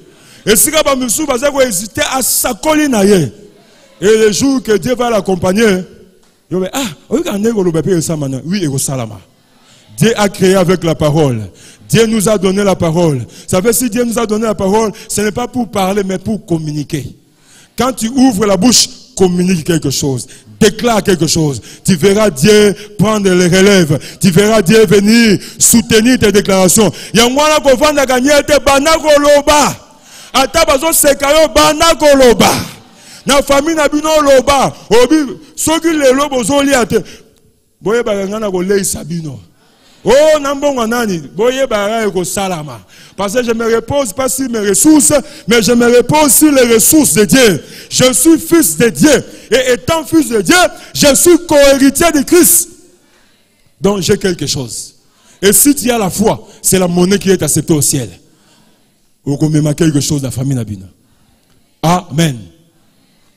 Et si tu vas hésiter à s'accoler naïe. Et le jour que Dieu va l'accompagner, il va oui, et salama. Dieu a créé avec la parole. Dieu nous a donné la parole. Ça veut dire si Dieu nous a donné la parole, ce n'est pas pour parler, mais pour communiquer. Quand tu ouvres la bouche, communique quelque chose. Déclare quelque chose. Tu verras Dieu prendre les relèves. Tu verras Dieu venir soutenir tes déclarations. Yangwana kovanda ganyete banakoloba. Atabazo sekayo banakoloba. Na famille na bino loba. Obi soki lelo bozoli ate. Boye bagana ko lei sabino. Oh nambonga nani. Boye bagana ko salama. Parce que je me repose pas sur mes ressources, mais je me repose sur les ressources de Dieu. Je suis fils de Dieu. Et étant fils de Dieu, je suis co-héritier de Christ. Donc j'ai quelque chose. Et si tu as la foi, c'est la monnaie qui est acceptée au ciel. Ou qu'on me quelque chose dans la famille Nabina. Amen.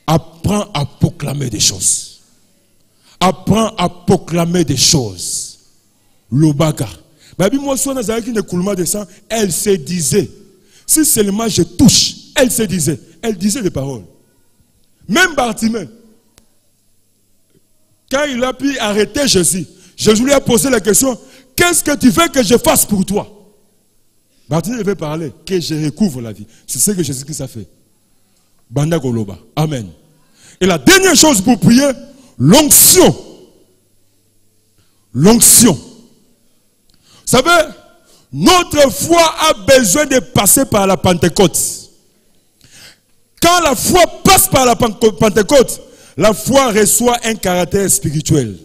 Apprends à proclamer des choses. Apprends à proclamer des choses. L'obaka. Elle se disait, si seulement je touche, elle disait des paroles. Même Bartimée, quand il a pu arrêter Jésus, Jésus lui a posé la question, qu'est-ce que tu veux que je fasse pour toi? Bartimée devait parler, que je recouvre la vie. C'est ce que Jésus-Christ a fait. Banda Goloba. Amen. Et la dernière chose pour prier, l'onction. L'onction. Vous savez, notre foi a besoin de passer par la Pentecôte. Quand la foi passe par la Pentecôte, la foi reçoit un caractère spirituel.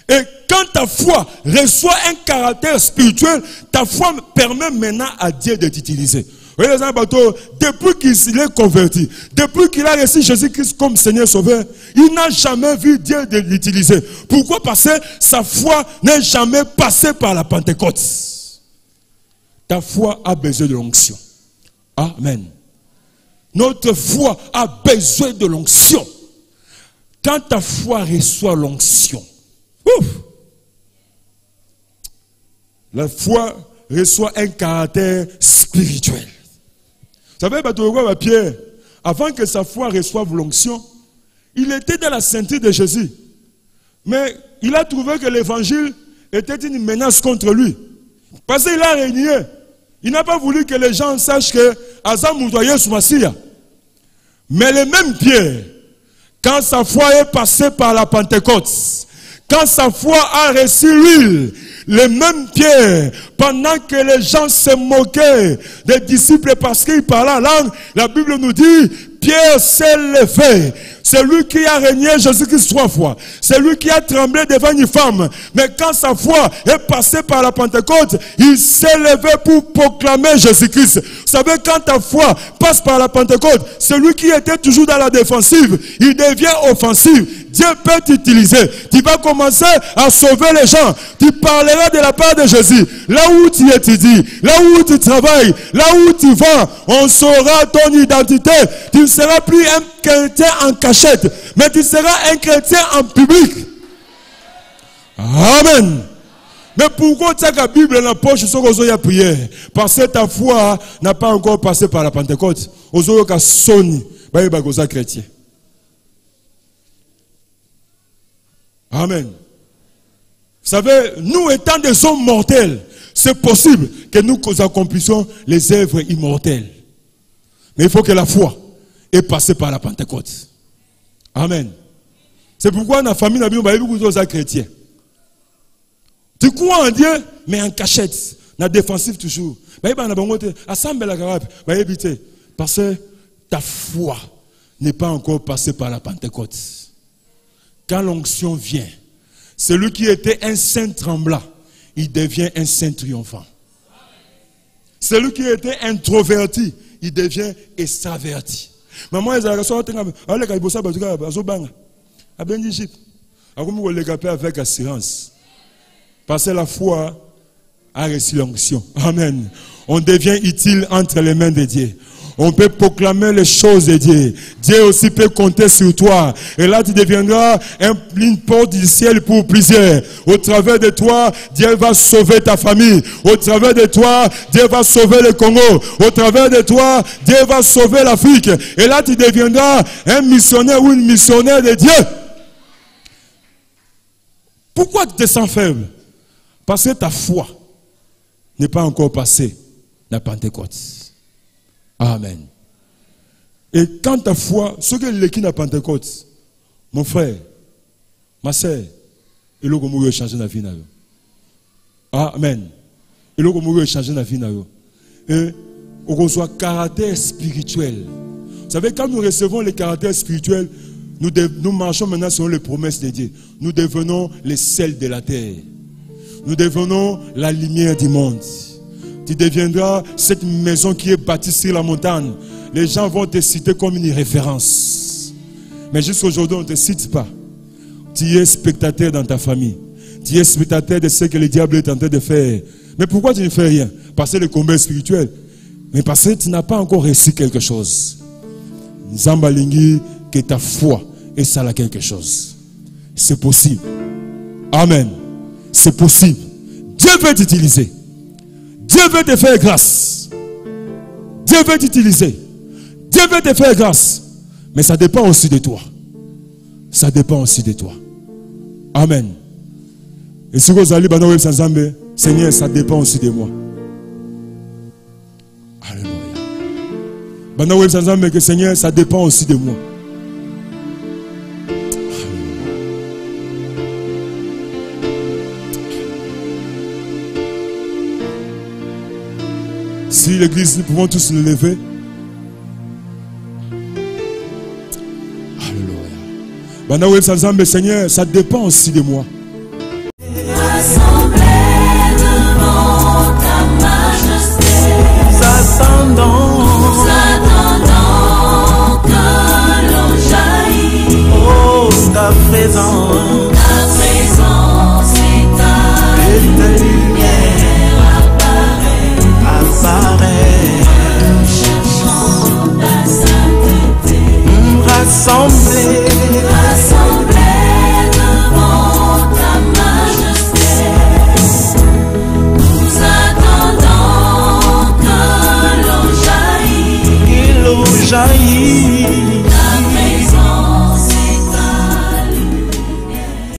Et quand ta foi reçoit un caractère spirituel, ta foi permet maintenant à Dieu de t'utiliser. Depuis qu'il est converti, depuis qu'il a reçu Jésus-Christ comme Seigneur Sauveur, il n'a jamais vu Dieu de l'utiliser. Pourquoi? Parce que sa foi n'est jamais passée par la Pentecôte. Ta foi a besoin de l'onction. Amen. Notre foi a besoin de l'onction. Quand ta foi reçoit l'onction, la foi reçoit un caractère spirituel. Vous savez, Pierre, avant que sa foi reçoive l'onction, il était dans la ceinture de Jésus. Mais il a trouvé que l'évangile était une menace contre lui. Parce qu'il a régné. Il n'a pas voulu que les gens sachent que Azam moutoyé sous Massia. Mais le même Pierre, quand sa foi est passée par la Pentecôte, quand sa foi a reçu l'huile, le même Pierre, pendant que les gens se moquaient des disciples parce qu'ils parlaient en langue, la Bible nous dit, Pierre s'est levé. C'est lui qui a régné Jésus-Christ 3 fois. C'est lui qui a tremblé devant une femme. Mais quand sa foi est passée par la Pentecôte, il s'est levé pour proclamer Jésus-Christ. Vous savez, quand ta foi passe par la Pentecôte, celui qui était toujours dans la défensive, il devient offensif. Dieu peut t'utiliser. Tu vas commencer à sauver les gens. Tu parleras de la part de Jésus. Là où tu étudies, là où tu travailles, là où tu vas, on saura ton identité. Tu ne seras plus un chrétien en cachette, mais tu seras un chrétien en public. Amen. Mais pourquoi tu as la Bible dans la poche sur la prière? Parce que ta foi n'a pas encore passé par la Pentecôte. Aux autres sonné, chrétien. Amen. Vous savez, nous étant des hommes mortels, c'est possible que nous accomplissions les œuvres immortelles. Mais il faut que la foi ait passé par la Pentecôte. Amen. C'est pourquoi dans la famille, nous avons beaucoup de chrétiens. Tu crois en Dieu, mais en cachette, dans la défensive toujours. Parce que ta foi n'est pas encore passée par la Pentecôte. Quand l'onction vient, celui qui était un saint tremblant, il devient un saint triomphant. Celui qui était introverti, il devient extraverti. Maman, avec assurance. Parce que la foi a reçu l'onction. Amen. On devient utile entre les mains de Dieu. On peut proclamer les choses de Dieu. Dieu aussi peut compter sur toi. Et là, tu deviendras une porte du ciel pour plusieurs. Au travers de toi, Dieu va sauver ta famille. Au travers de toi, Dieu va sauver le Congo. Au travers de toi, Dieu va sauver l'Afrique. Et là, tu deviendras un missionnaire ou une missionnaire de Dieu. Pourquoi tu te sens faible? Parce que ta foi n'est pas encore passée la Pentecôte. Amen. Et quand ta foi, ce que l'équipe de la Pentecôte, mon frère, ma soeur, il faut que changer la vie. Amen. Il faut que changer la vie. Et on soit caractère spirituel. Vous savez, quand nous recevons les caractères spirituels, nous marchons maintenant selon les promesses de Dieu. Nous devenons les sels de la terre. Nous devenons la lumière du monde. Tu deviendras cette maison qui est bâtie sur la montagne. Les gens vont te citer comme une référence. Mais jusqu'à aujourd'hui, on ne te cite pas. Tu es spectateur dans ta famille. Tu es spectateur de ce que le diable est en train de faire. Mais pourquoi tu ne fais rien? Parce que le combat est spirituel. Mais parce que tu n'as pas encore reçu quelque chose. Zambalingi, que ta foi est ça là quelque chose. C'est possible. Amen. C'est possible. Dieu veut t'utiliser. Dieu veut te faire grâce. Dieu veut t'utiliser. Dieu veut te faire grâce. Mais ça dépend aussi de toi. Ça dépend aussi de toi. Amen. Et si vous allez dans le Seigneur, ça dépend aussi de moi. Alléluia. Que Seigneur, ça dépend aussi de moi. Si l'église, nous pouvons tous nous lever. Alléluia. Seigneur, ça dépend aussi de moi.